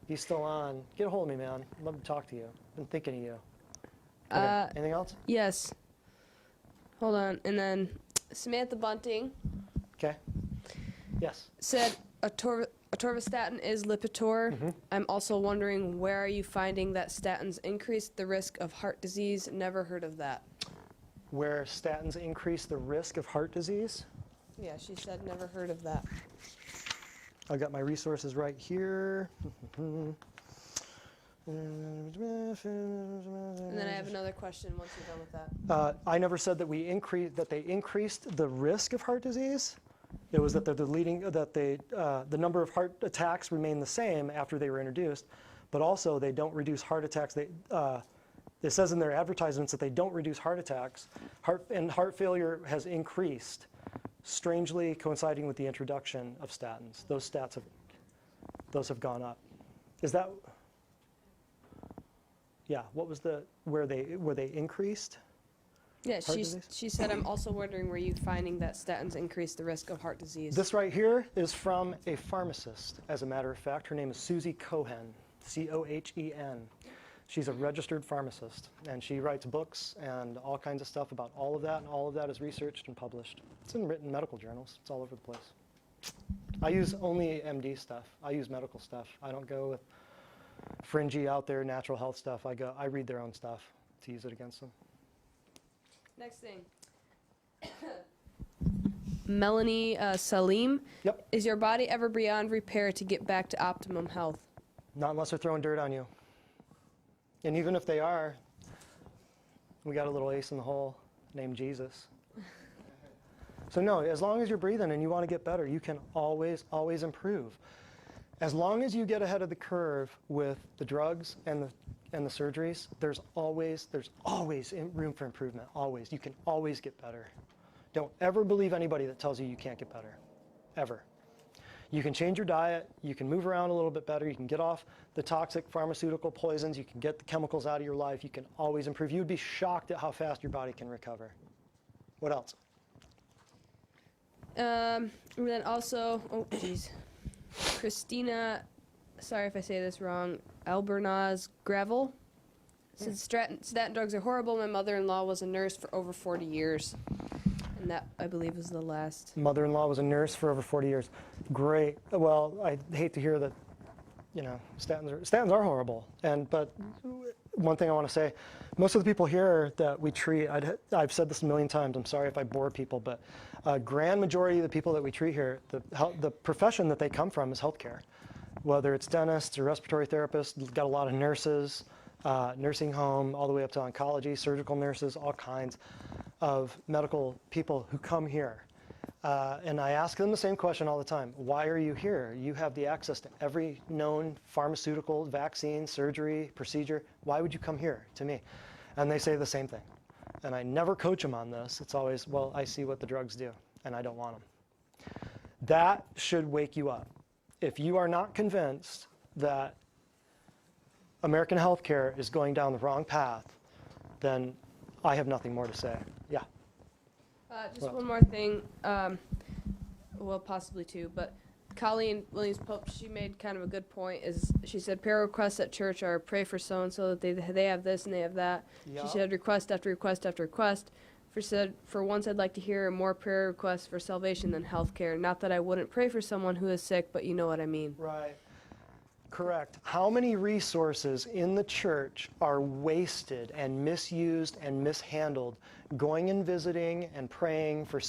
He's still on. Get a hold of me, man. I'd love to talk to you. Been thinking of you. Okay. Anything else? Yes. Hold on. And then Samantha Bunting Okay. Yes. said atorvastatin is Lipitor. Mm-hmm. I'm also wondering, where are you finding that statins increase the risk of heart disease? Never heard of that. Where statins increase the risk of heart disease. Yeah, she said never heard of that. I've got my resources right here. And then I have another question once you're done with that. I never said that they increased the risk of heart disease. It was that the number of heart attacks remain the same after they were introduced, but also they don't reduce heart attacks. It says in their advertisements that they don't reduce heart attacks. Heart failure has increased, strangely coinciding with the introduction of statins. Those have gone up. Is that? Yeah. What was where they increased? Yeah, Heart disease? she said, I'm also wondering, were you finding that statins increase the risk of heart disease? This right here is from a pharmacist, as a matter of fact. Her name is Susie Cohen, C-O-H-E-N. She's a registered pharmacist, and she writes books and all kinds of stuff about all of that, and all of that is researched and published. It's in written medical journals. It's all over the place. I use only MD stuff. I use medical stuff. I don't go with fringy out there natural health stuff. I read their own stuff to use it against them. Next thing. Melanie Salim. Yep. Is your body ever beyond repair to get back to optimum health? Not unless they're throwing dirt on you. And even if they are, we got a little ace in the hole named Jesus. So no, as long as you're breathing and you want to get better, you can always, always improve. As long as you get ahead of the curve with the drugs and the surgeries, there's always room for improvement, always. You can always get better. Don't ever believe anybody that tells you you can't get better, ever. You can change your diet, you can move around a little bit better, you can get off the toxic pharmaceutical poisons, you can get the chemicals out of your life, you can always improve. You'd be shocked at how fast your body can recover. What else? And then also, oh geez, Christina, sorry if I say this wrong, Albernaz Gravel said statin drugs are horrible. My mother-in-law was a nurse for over 40 years. And that, I believe, was the last. Mother-in-law was a nurse for over 40 years. Great. Well, I hate to hear that, statins are horrible. But one thing I want to say, most of the people here that we treat, I've said this a million times, I'm sorry if I bore people, but a grand majority of the people that we treat here, the profession that they come from is healthcare. Whether it's dentists or respiratory therapists, we've got a lot of nurses, nursing home, all the way up to oncology, surgical nurses, all kinds of medical people who come here. And I ask them the same question all the time. Why are you here? You have the access to every known pharmaceutical, vaccine, surgery, procedure. Why would you come here to me? And they say the same thing. And I never coach them on this. It's always, well, I see what the drugs do, and I don't want them. That should wake you up. If you are not convinced that American healthcare is going down the wrong path, then I have nothing more to say. Yeah. Just one more thing, well, possibly two, but Colleen Williams-Pope, she made kind of a good point, is she said prayer requests at church are pray for so-and-so that they have this and they have that. Yeah. She said request after request after request. For once, I'd like to hear more prayer requests for salvation than health care. Not that I wouldn't pray for someone who is sick, but you know what I mean. Right. Correct. How many resources in the church are wasted and misused and mishandled going and visiting and praying for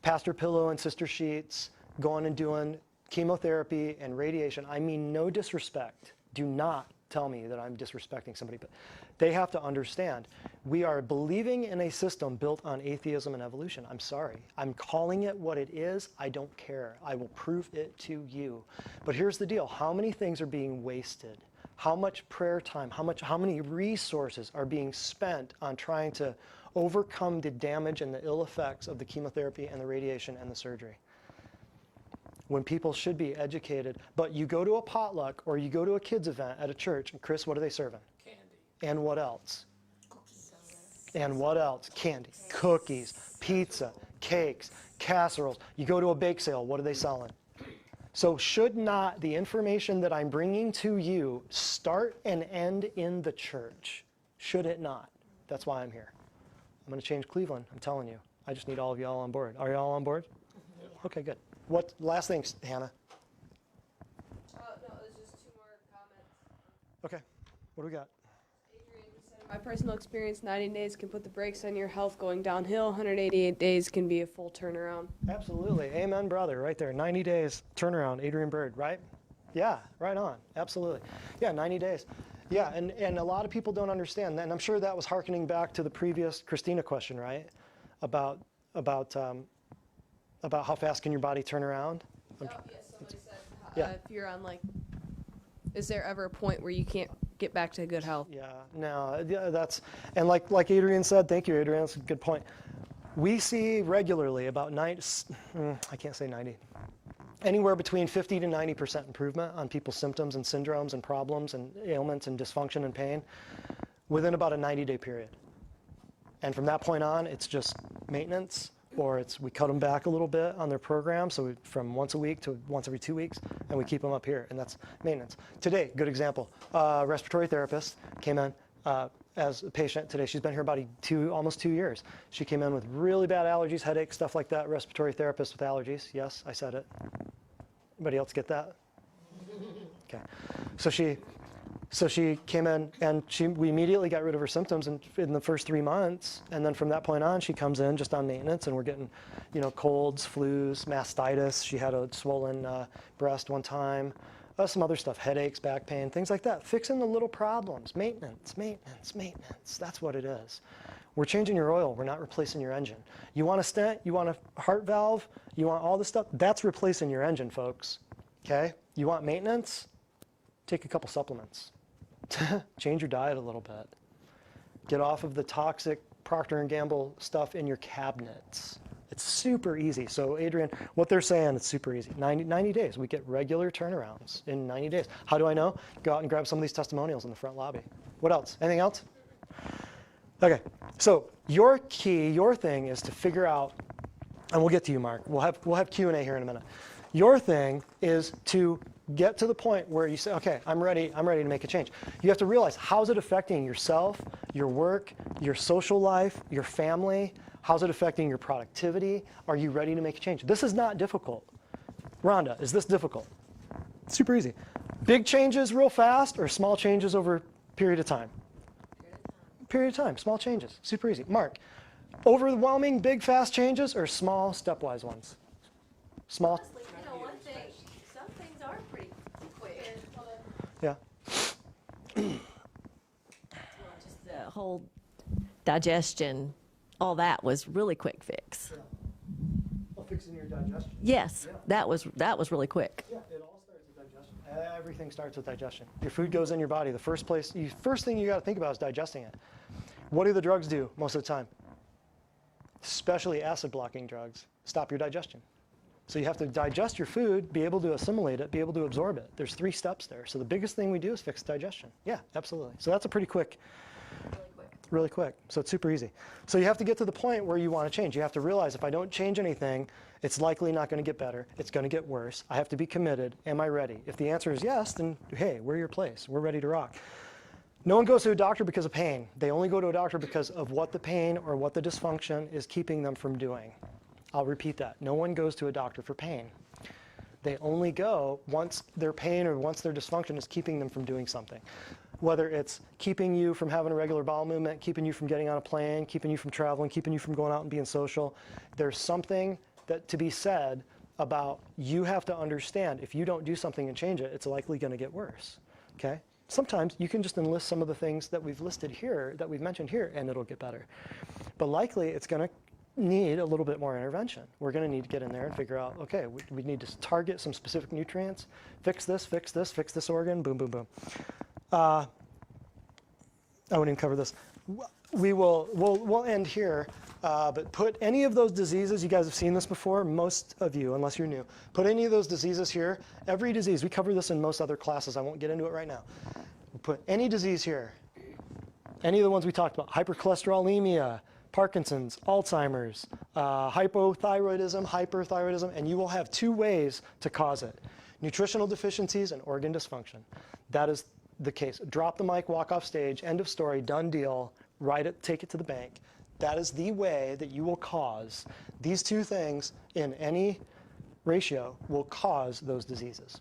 Pastor Pillow and Sister Sheets, going and doing chemotherapy and radiation? I mean, no disrespect. Do not tell me that I'm disrespecting somebody, but they have to understand we are believing in a system built on atheism and evolution. I'm sorry. I'm calling it what it is. I don't care. I will prove it to you. But here's the deal. How many things are being wasted? How much prayer time, how many resources are being spent on trying to overcome the damage and the ill effects of the chemotherapy and the radiation and the surgery? When people should be educated. But you go to a potluck or you go to a kids event at a church, and Chris, what are they serving? Candy. And what else? And what else? Candy, cookies, pizza, cakes, casseroles. You go to a bake sale, what are they selling? So should not the information that I'm bringing to you start and end in the church? Should it not? That's why I'm here. I'm going to change Cleveland, I'm telling you. I just need all of you all on board. Are you all on board? Okay, good. What last thing, Hannah? No, there's just two more comments. Okay, what do we got? Adrian just said, my personal experience, 90 days can put the brakes on your health going downhill. 188 days can be a full turnaround. Absolutely. Amen, brother, right there. 90 days turnaround, Adrian Bird, right? Yeah, right on. Absolutely. Yeah, 90 days. Yeah, and a lot of people don't understand that. And I'm sure that was hearkening back to the previous Christina question, right? About how fast can your body turn around? Oh, yes, somebody said, Yeah. if you're on is there ever a point where you can't get back to good health? Yeah, no, that's, and like Adrian said, thank you, Adrian, that's a good point. We see regularly about 90, I can't say 90, anywhere between 50 to 90% improvement on people's symptoms and syndromes and problems and ailments and dysfunction and pain within about a 90-day period. And from that point on, it's just maintenance, or we cut them back a little bit on their program, so from once a week to once every 2 weeks, and we keep them up here, and that's maintenance. Today, good example, respiratory therapist came in as a patient today. She's been here about almost 2 years. She came in with really bad allergies, headaches, stuff like that. Respiratory therapist with allergies. Yes, I said it. Anybody else get that? Okay. So she came in, and we immediately got rid of her symptoms in the first 3 months. And then from that point on, she comes in just on maintenance, and we're getting, colds, flus, mastitis. She had a swollen breast one time. Some other stuff, headaches, back pain, things like that. Fixing the little problems. Maintenance, maintenance, maintenance. That's what it is. We're changing your oil. We're not replacing your engine. You want a stent? You want a heart valve? You want all this stuff? That's replacing your engine, folks. Okay? You want maintenance? Take a couple supplements. Change your diet a little bit. Get off of the toxic Procter & Gamble stuff in your cabinets. It's super easy. So Adrian, what they're saying, it's super easy. 90 days. We get regular turnarounds in 90 days. How do I know? Go out and grab some of these testimonials in the front lobby. What else? Anything else? Okay. So your thing is to figure out, and we'll get to you, Mark. We'll have Q&A here in a minute. Your thing is to get to the point where you say, okay, I'm ready to make a change. You have to realize, how's it affecting yourself, your work, your social life, your family? How's it affecting your productivity? Are you ready to make a change? This is not difficult. Rhonda, is this difficult? Super easy. Big changes real fast, or small changes over a period of time? Period of time, small changes, super easy. Mark, overwhelming, big, fast changes, or small, stepwise ones? Small? Honestly, one thing, some things are pretty quick. Yeah. Just the whole digestion, all that was really quick fix. Well, fixing your digestion. Yes, Yeah. that was really quick. Yeah, it all starts with digestion. Everything starts with digestion. Your food goes in your body. The first thing you got to think about is digesting it. What do the drugs do most of the time? Especially acid blocking drugs. Stop your digestion. So you have to digest your food, be able to assimilate it, be able to absorb it. There's 3 steps there. So the biggest thing we do is fix digestion. Yeah, absolutely. So that's a pretty quick. Really quick. So it's super easy. So you have to get to the point where you want to change. You have to realize, if I don't change anything, it's likely not going to get better. It's going to get worse. I have to be committed. Am I ready? If the answer is yes, then hey, we're your place. We're ready to rock. No one goes to a doctor because of pain. They only go to a doctor because of what the pain or what the dysfunction is keeping them from doing. I'll repeat that. No one goes to a doctor for pain. They only go once their pain or once their dysfunction is keeping them from doing something. Whether it's keeping you from having a regular bowel movement, keeping you from getting on a plane, keeping you from traveling, keeping you from going out and being social. There's something to be said about, you have to understand, if you don't do something and change it, it's likely going to get worse. Okay? Sometimes you can just enlist some of the things that we've listed here, that we've mentioned here, and it'll get better. But likely it's going to need a little bit more intervention. We're going to need to get in there and figure out, okay, we need to target some specific nutrients, fix this organ, boom, boom, boom. I wouldn't even cover this. We'll end here, but put any of those diseases, you guys have seen this before, most of you, unless you're new, put any of those diseases here. Every disease, we cover this in most other classes, I won't get into it right now. We'll put any disease here, any of the ones we talked about, hypercholesterolemia, Parkinson's, Alzheimer's, hypothyroidism, hyperthyroidism, and you will have 2 ways to cause it: nutritional deficiencies and organ dysfunction. That is the case. Drop the mic, walk off stage, end of story, done deal, write it, take it to the bank. That is the way that you will cause these 2 things in any ratio will cause those diseases.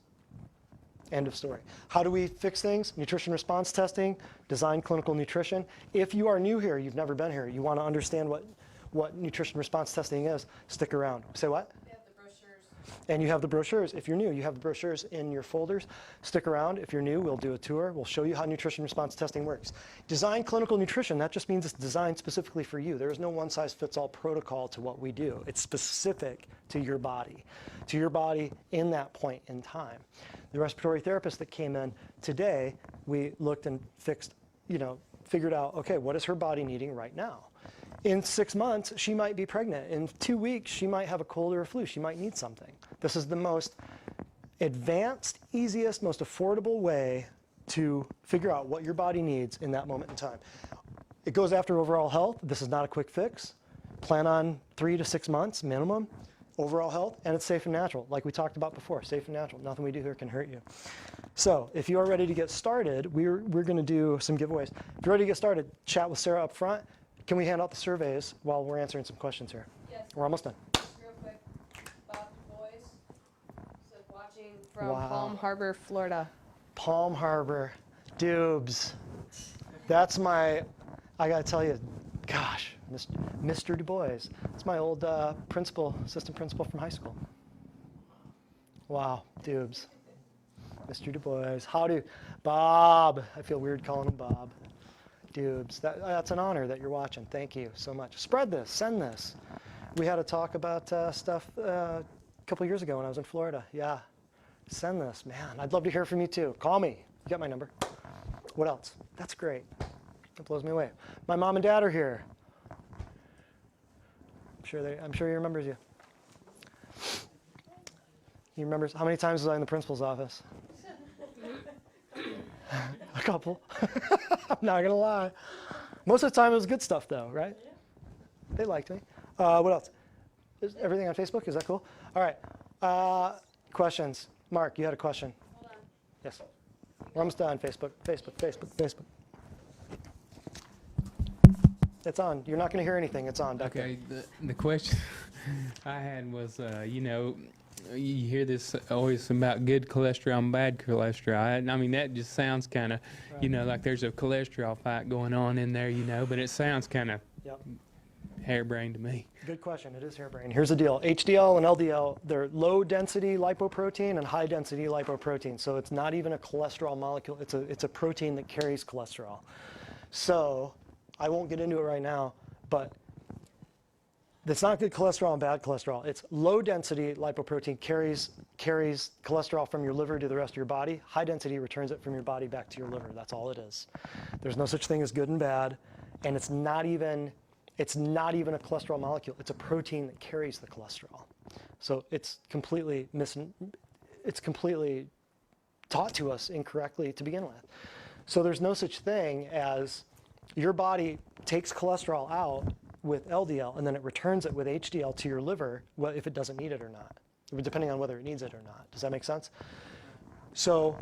End of story. How do we fix things? Nutrition response testing, design clinical nutrition. If you are new here, you've never been here, you want to understand what nutrition response testing is, stick around. Say what? We have the brochures. And you have the brochures. If you're new, you have the brochures in your folders. Stick around. If you're new, we'll do a tour. We'll show you how nutrition response testing works. Design clinical nutrition, that just means it's designed specifically for you. There is no one-size-fits-all protocol to what we do. It's specific to your body in that point in time. The respiratory therapist that came in today, we looked and figured out, okay, what is her body needing right now? In 6 months, she might be pregnant. In 2 weeks, she might have a cold or a flu. She might need something. This is the most advanced, easiest, most affordable way to figure out what your body needs in that moment in time. it goes after overall health. This is not a quick fix. Plan on 3 to 6 months minimum overall health, and it's safe and natural. Like we talked about before, safe and natural. Nothing we do here can hurt you. So if you are ready to get started, we're going to do some giveaways. If you're ready to get started, chat with Sarah up front. Can we hand out the surveys while we're answering some questions here? Yes. We're almost done. Real quick, Bob Du Bois says watching from Wow. Palm Harbor, Florida. Palm Harbor, Dubes. That's my, I gotta tell you, gosh, Mr. Du Bois. It's my old assistant principal from high school. Wow, Dubes. Mr. Du Bois. Howdy, Bob. I feel weird calling him Bob. Dubes. That's an honor that you're watching. Thank you so much. Spread this, send this. We had a talk about stuff a couple years ago when I was in Florida. Yeah, send this, man. I'd love to hear from you too. Call me. You got my number. What else? That's great. That blows me away. My mom and dad are here. I'm sure he remembers you. He remembers. How many times was I in the principal's office? A couple. I'm not gonna lie. Most of the time it was good stuff though, right? They liked me. What else? Is everything on Facebook? Is that cool? All right. Questions. Mark, you had a question. Hold on. Yes. We're almost done. Facebook. It's on. You're not going to hear anything. It's on back there. Okay, the question I had was, you hear this always about good cholesterol and bad cholesterol. I mean, that just sounds kind of, like there's a cholesterol fight going on in there, but it sounds kind of Yep. harebrained to me. Good question. It is harebrained. Here's the deal. HDL and LDL, they're low-density lipoprotein and high-density lipoprotein. So it's not even a cholesterol molecule. It's a protein that carries cholesterol. So I won't get into it right now, but it's not good cholesterol and bad cholesterol. It's low-density lipoprotein carries cholesterol from your liver to the rest of your body. High-density returns it from your body back to your liver. That's all it is. There's no such thing as good and bad, and it's not even a cholesterol molecule. It's a protein that carries the cholesterol. So it's completely taught to us incorrectly to begin with. So there's no such thing as your body takes cholesterol out with LDL and then it returns it with HDL to your liver, well, if it doesn't need it or not, depending on whether it needs it or not. Does that make sense? So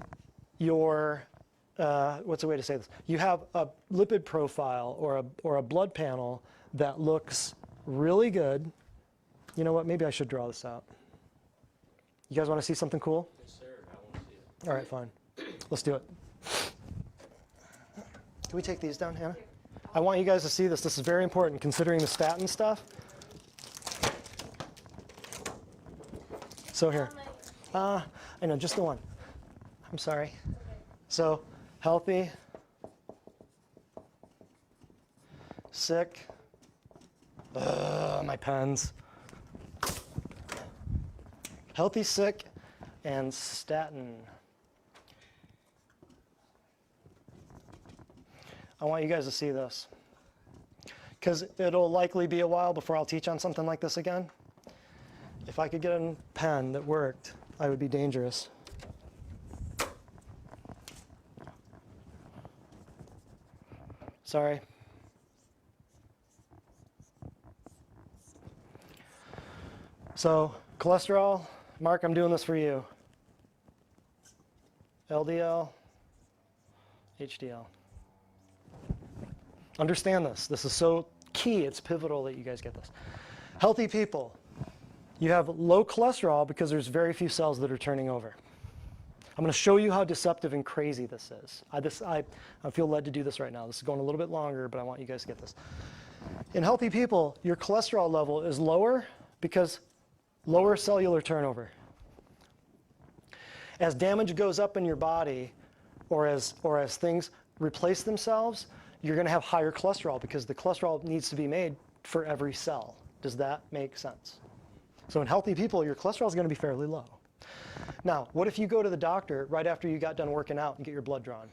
your what's the way to say this? You have a lipid profile or a blood panel that looks really good. You know what? Maybe I should draw this out. You guys want to see something cool? Yes, sir. I want to see it. All right, fine. Let's do it. Can we take these down, Hannah? I want you guys to see this. This is very important considering the statin stuff. So here. I know, just the one. I'm sorry. So, healthy, sick. My pens. Healthy, sick, and statin. I want you guys to see this, because it'll likely be a while before I'll teach on something like this again. If I could get a pen that worked, I would be dangerous. Sorry. So, cholesterol, Mark, I'm doing this for you. LDL, HDL. Understand this. This is so key. It's pivotal that you guys get this. Healthy people, you have low cholesterol because there's very few cells that are turning over. I'm going to show you how deceptive and crazy this is. I feel led to do this right now. This is going a little bit longer, but I want you guys to get this. In healthy people, your cholesterol level is lower because lower cellular turnover. As damage goes up in your body, or as things replace themselves, you're going to have higher cholesterol because the cholesterol needs to be made for every cell. Does that make sense? So in healthy people, your cholesterol is going to be fairly low. Now, what if you go to the doctor right after you got done working out and get your blood drawn?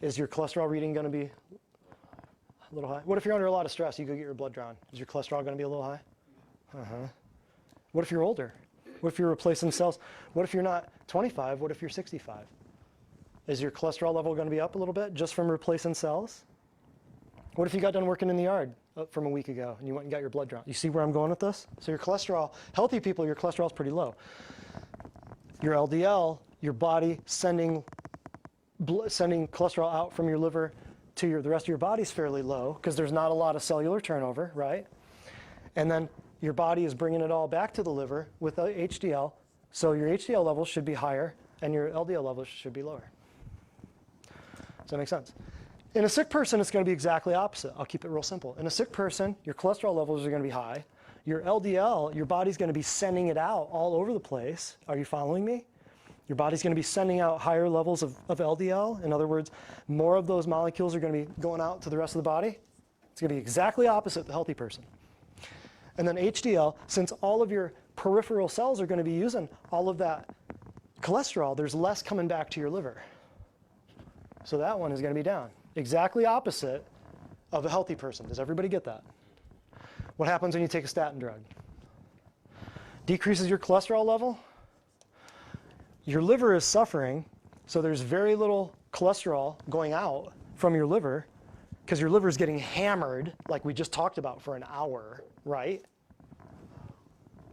Is your cholesterol reading going to be a little high? What if you're under a lot of stress, you go get your blood drawn? Is your cholesterol going to be a little high? What if you're older? What if you're replacing cells? What if you're not 25? What if you're 65? Is your cholesterol level going to be up a little bit just from replacing cells? What if you got done working in the yard from a week ago and you went and got your blood drawn? You see where I'm going with this? So your cholesterol, healthy people, your cholesterol is pretty low. Your LDL, your body sending cholesterol out from your liver to the rest of your body is fairly low because there's not a lot of cellular turnover, right? And then your body is bringing it all back to the liver with the HDL. So your HDL levels should be higher and your LDL levels should be lower. Does that make sense? In a sick person, it's going to be exactly opposite. I'll keep it real simple. In a sick person, your cholesterol levels are going to be high. Your LDL, your body's going to be sending it out all over the place. Are you following me? Your body's going to be sending out higher levels of LDL. In other words, more of those molecules are going to be going out to the rest of the body. It's going to be exactly opposite the healthy person. And then HDL, since all of your peripheral cells are going to be using all of that cholesterol, there's less coming back to your liver. So that one is going to be down. Exactly opposite of a healthy person. Does everybody get that? What happens when you take a statin drug? Decreases your cholesterol level. Your liver is suffering, so there's very little cholesterol going out from your liver because your liver is getting hammered, like we just talked about, for an hour, right?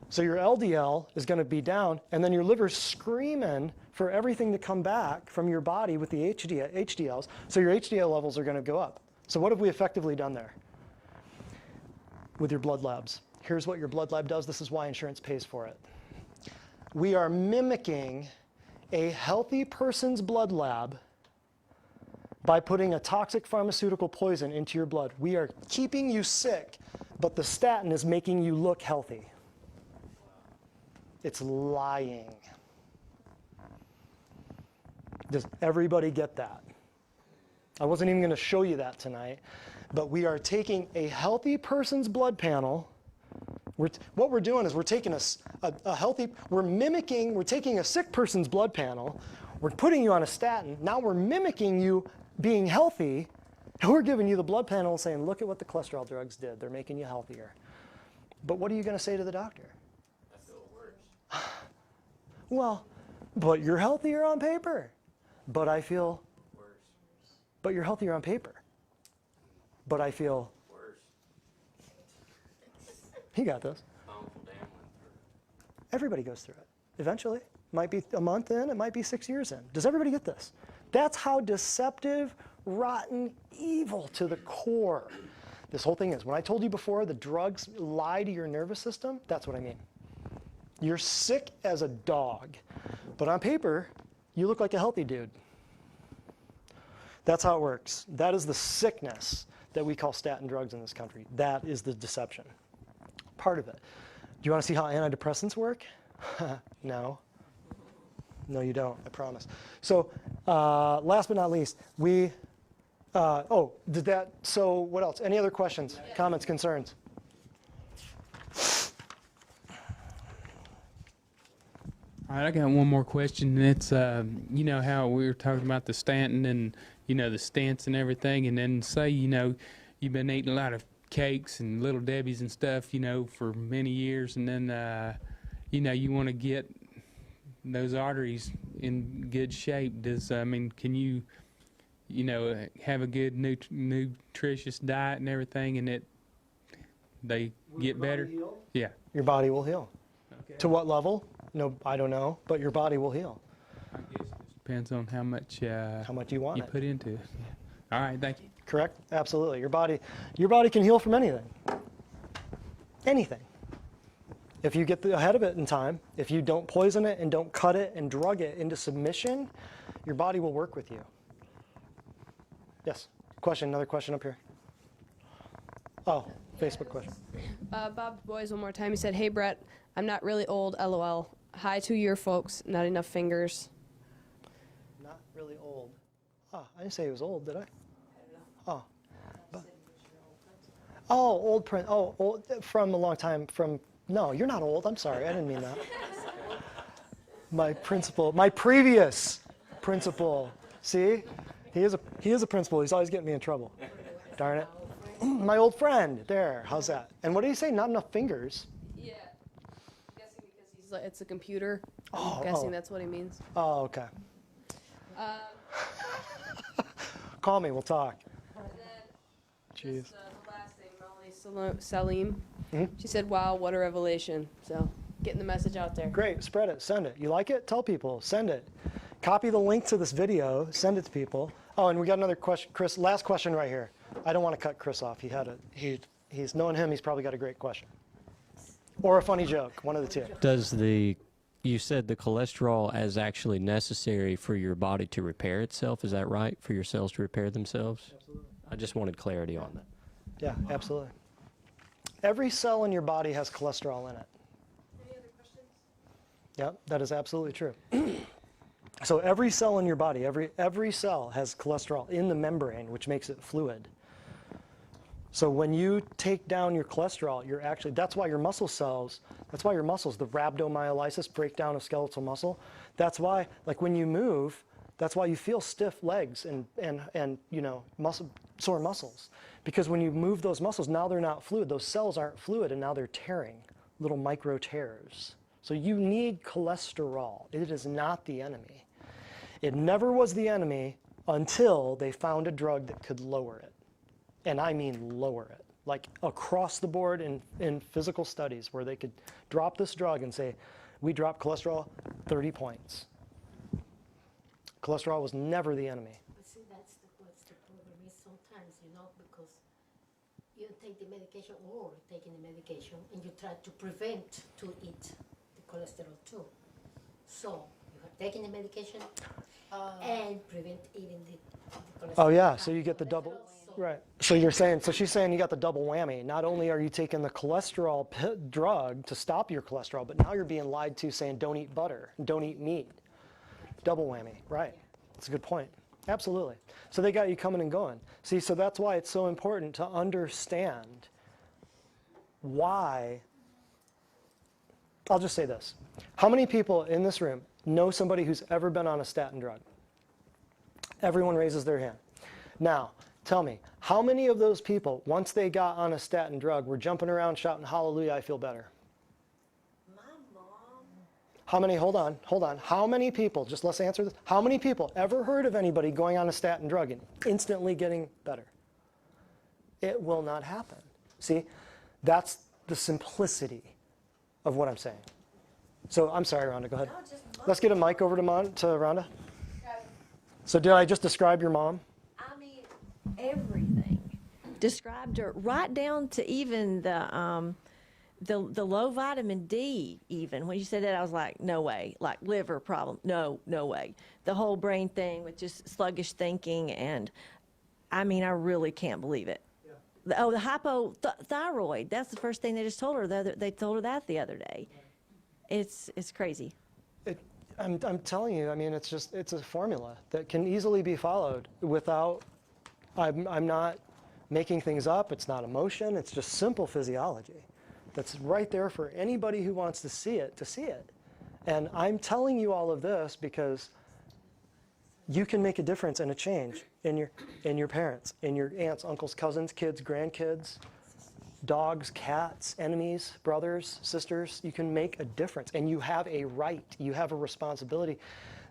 So your LDL is going to be down, and then your liver's screaming for everything to come back from your body with the HDLs, so your HDL levels are going to go up. So what have we effectively done there with your blood labs? Here's what your blood lab does. This is why insurance pays for it. We are mimicking a healthy person's blood lab by putting a toxic pharmaceutical poison into your blood. We are keeping you sick, but the statin is making you look healthy. It's lying. Does everybody get that? I wasn't even going to show you that tonight, but we are taking a healthy person's blood panel. What we're doing is we're taking we're taking a sick person's blood panel, we're putting you on a statin, now we're mimicking you being healthy, and we're giving you the blood panel and saying, look at what the cholesterol drugs did. They're making you healthier. But what are you going to say to the doctor? I feel worse. Well, but you're healthier on paper. But I feel Worse. But you're healthier on paper. But I feel Worse. he got this. Uncle Dan went through. Everybody goes through it. Eventually. Might be a month in, it might be 6 years in. Does everybody get this? That's how deceptive, rotten, evil to the core this whole thing is. When I told you before the drugs lie to your nervous system, that's what I mean. You're sick as a dog, but on paper, you look like a healthy dude. That's how it works. That is the sickness that we call statin drugs in this country. That is the deception. Part of it. Do you want to see how antidepressants work? No. No, you don't, I promise. So last but not least, so what else? Any other questions, comments, concerns? All right, I got one more question. It's, you know, how we were talking about the statin and, you know, the stents and everything. And then say, you know, you've been eating a lot of cakes and Little Debbie's and stuff, you know, for many years. And then, you know, you want to get those arteries in good shape. Can you, you know, have a good nutritious diet and everything and they get better? Yeah. Your body will heal. Okay. To what level? No, I don't know, but your body will heal. I guess it depends on how much you want you it. put into it. All right, thank you. Correct? Absolutely. Your body can heal from anything. Anything. If you get ahead of it in time, if you don't poison it and don't cut it and drug it into submission, your body will work with you. Yes. Question. Another question up here. Oh, Facebook question. Bob Boys, one more time. He said, "Hey Brett, I'm not really old. LOL. Hi to your folks. Not enough fingers." Not really old. Oh, I didn't say he was old, did I? Oh. Old print. Oh, old from a long time. No, you're not old. I'm sorry. I didn't mean that. My previous principal. See, he is a principal. He's always getting me in trouble. Darn it. My old friend. There. How's that? And what did he say? Not enough fingers. Yeah. I'm guessing because it's a computer. Oh, I'm guessing that's what he means. Oh, okay. Call me, we'll talk. And then Jeez. just the last thing, Molly Salim. Mhm. She said, "Wow, what a revelation!" So getting the message out there. Great, spread it, send it. You like it? Tell people, send it. Copy the link to this video, send it to people. Oh, and we got another question, Chris. Last question right here. I don't want to cut Chris off. He's knowing him. He's probably got a great question, or a funny joke. One of the two. You said the cholesterol is actually necessary for your body to repair itself. Is that right? For your cells to repair themselves? Absolutely. I just wanted clarity on that. Yeah, absolutely. Every cell in your body has cholesterol in it. Any other questions? Yeah, that is absolutely true. So every cell in your body, every cell has cholesterol in the membrane, which makes it fluid. So when you take down your cholesterol, that's why your muscle cells, the rhabdomyolysis, breakdown of skeletal muscle, that's why, like when you move, that's why you feel stiff legs and sore muscles. Because when you move those muscles, now they're not fluid. Those cells aren't fluid, and now they're tearing, little micro tears. So you need cholesterol. It is not the enemy. It never was the enemy until they found a drug that could lower it. And I mean lower it. Like across the board in physical studies where they could drop this drug and say, we dropped cholesterol 30 points. Cholesterol was never the enemy. But see, what's the problem is sometimes, because you take the medication or taking the medication and you try to prevent to eat the cholesterol too. So you are taking the medication and prevent eating the cholesterol. Oh yeah, so you get the double, So- right. So she's saying you got the double whammy. Not only are you taking the cholesterol drug to stop your cholesterol, but now you're being lied to saying don't eat butter, don't eat meat. Double whammy, right. That's a good point. Absolutely. So they got you coming and going. See, so that's why it's so important to understand why. I'll just say this. How many people in this room know somebody who's ever been on a statin drug? Everyone raises their hand. Now, tell me, how many of those people, once they got on a statin drug, were jumping around shouting, hallelujah, I feel better? My mom, How many, hold on, how many people, just let's answer this, how many people ever heard of anybody going on a statin drug and instantly getting better? It will not happen. See, that's the simplicity of what I'm saying. So I'm sorry, Rhonda, go ahead. no, just mom. Let's get a mic over to Rhonda. So did I just describe your mom? I mean, everything. Described her right down to even the low vitamin D. Even when you said that, I was like, no way. Like liver problem, no way. The whole brain thing with just sluggish thinking, and I mean, I really can't believe it. Yeah. The hypothyroid. That's the first thing they just told her. They told her that the other day. It's crazy. I'm telling you, I mean, it's a formula that can easily be followed without, I'm not making things up. It's not emotion. It's just simple physiology that's right there for anybody who wants to see it. And I'm telling you all of this because you can make a difference and a change in your parents, in your aunts, uncles, cousins, kids, grandkids, dogs, cats, enemies, brothers, sisters. You can make a difference, and you have a right. You have a responsibility.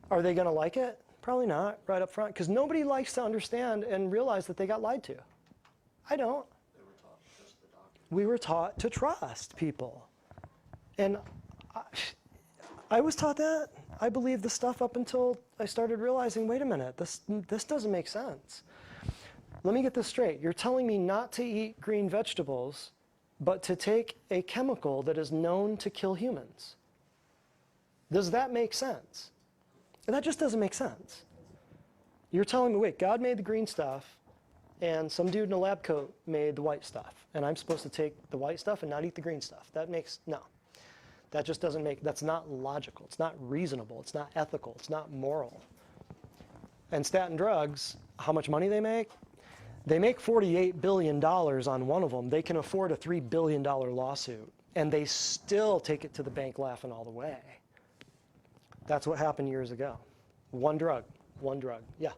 Are they going to like it? Probably not, right up front, because nobody likes to understand and realize that they got lied to. I don't. We were taught to trust people, and I was taught that. I believed the stuff up until I started realizing, wait a minute, this doesn't make sense. Let me get this straight. You're telling me not to eat green vegetables, but to take a chemical that is known to kill humans. Does that make sense? That just doesn't make sense. You're telling me, wait, God made the green stuff, and some dude in a lab coat made the white stuff, and I'm supposed to take the white stuff and not eat the green stuff. No. That just doesn't make, that's not logical. It's not reasonable. It's not ethical. It's not moral. And statin drugs, how much money they make? They make $48 billion on one of them. They can afford a $3 billion lawsuit, and they still take it to the bank laughing all the way. That's what happened years ago. One drug. Yeah.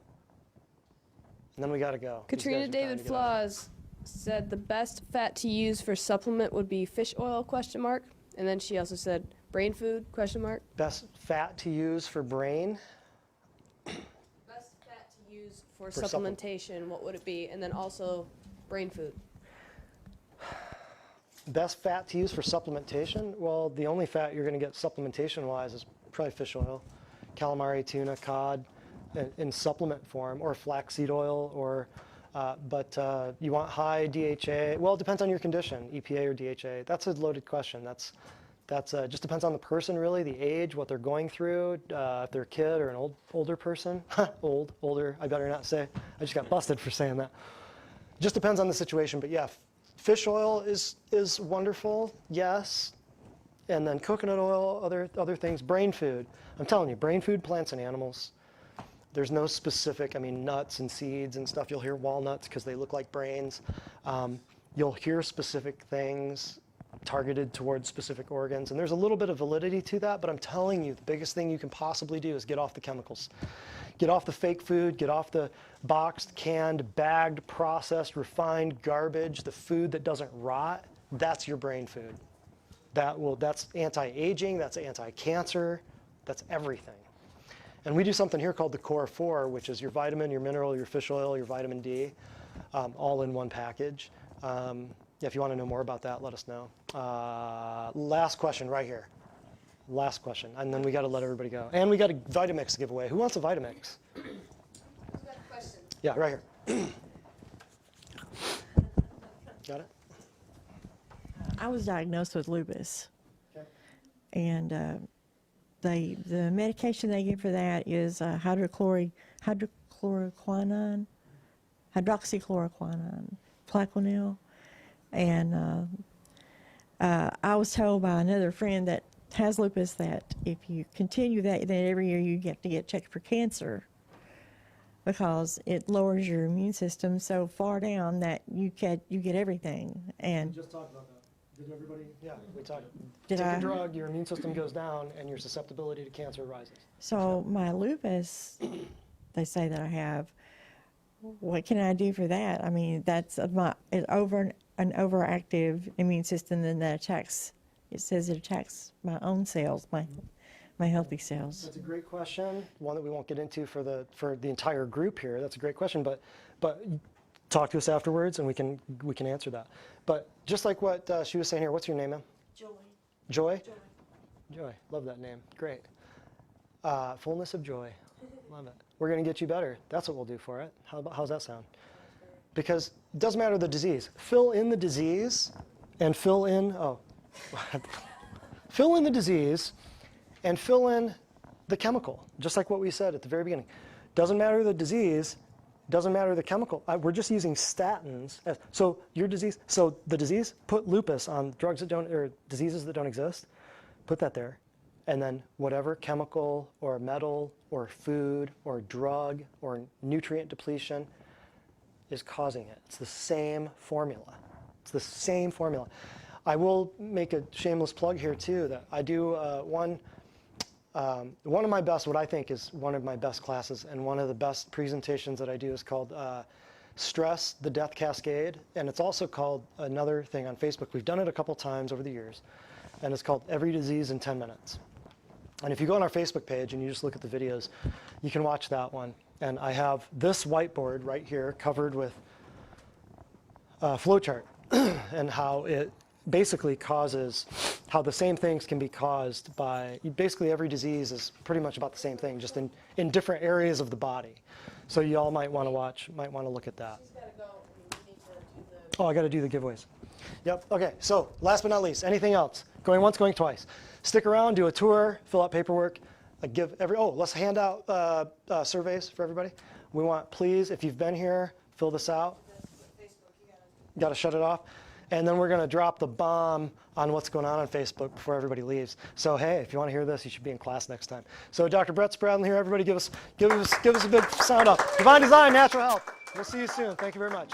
And then we got to go. These Katrina guys are trying David to get out. Flaws said the best fat to use for supplement would be fish oil, ? And then she also said brain food, ? Best fat to use for brain? Best fat to use for supplement- supplementation, what would it be? And then also brain food. Best fat to use for supplementation? Well, the only fat you're going to get supplementation-wise is probably fish oil, calamari, tuna, cod, in supplement form, or flaxseed oil, or but you want high DHA. Well, it depends on your condition, EPA or DHA. That's a loaded question. That's just depends on the person, really, the age, what they're going through, if they're a kid or an older person. Older, I better not say. I just got busted for saying that. Just depends on the situation, but yeah, fish oil is wonderful, yes. And then coconut oil, other things. Brain food. I'm telling you, brain food, plants and animals. There's no specific, I mean, nuts and seeds and stuff. You'll hear walnuts because they look like brains. You'll hear specific things targeted towards specific organs. And there's a little bit of validity to that, but I'm telling you, the biggest thing you can possibly do is get off the chemicals. Get off the fake food, get off the boxed, canned, bagged, processed, garbage, the food that doesn't rot. That's your brain food. That's anti-aging, that's anti-cancer, that's everything. And we do something here called the Core 4, which is your vitamin, your mineral, your fish oil, your vitamin D, all in one package. If you want to know more about that, let us know. Last question right here. Last question, and then we got to let everybody go. And we got a Vitamix to give away. Who wants a Vitamix? Who's got a question? Yeah, right here. Got it? I was diagnosed with lupus, Okay. and the medication they give for that is hydroxychloroquine, Plaquenil, and I was told by another friend that has lupus that if you continue that, then every year you get to get checked for cancer because it lowers your immune system so far down that you get everything. And Just talked about that. Did everybody? Yeah, we talked. Did Take I? a drug, your immune system goes down, and your susceptibility to cancer rises. so my lupus, they say that I have. What can I do for that? I mean, that's an overactive immune system, and that attacks. It says it attacks my own cells, my healthy cells. That's a great question. One that we won't get into for the entire group here. That's a great question, but talk to us afterwards, and we can answer that. But just like what she was saying here, what's your name, ma'am? Joy. Joy? Joy. Love that name. Great. Fullness of joy. Love it. We're going to get you better. That's what we'll do for it. How's that sound? Because it doesn't matter the disease. Fill in the disease and fill in, fill in the disease and fill in the chemical, just like what we said at the very beginning. Doesn't matter the disease, doesn't matter the chemical. We're just using statins. So your disease, the disease, put lupus on drugs that don't, or diseases that don't exist, put that there. And then whatever chemical or metal or food or drug or nutrient depletion is causing it. It's the same formula. It's the same formula. I will make a shameless plug here too that I do one of my best, what I think is one of my best classes, and one of the best presentations that I do is called Stress, the Death Cascade. And it's also called another thing on Facebook. We've done it a couple times over the years. And it's called Every Disease in 10 Minutes. And if you go on our Facebook page and you just look at the videos, you can watch that one. And I have this whiteboard right here covered with a flowchart and how it basically causes, how the same things can be caused by, basically every disease is pretty much about the same thing, just in different areas of the body. So you all might want to watch, might want to look at that. She's got to go. We need to do the... Oh, I got to do the giveaways. Yep, okay, so last but not least, anything else? Going once, going twice. Stick around, do a tour, fill out paperwork, let's hand out surveys for everybody. We want, please, if you've been here, fill this out. Got to shut it off. And then we're going to drop the bomb on what's going on Facebook before everybody leaves. So hey, if you want to hear this, you should be in class next time. So Dr. Brett Spradlin here. Everybody give us a big sound up. Divine Design, Natural Health. We'll see you soon. Thank you very much.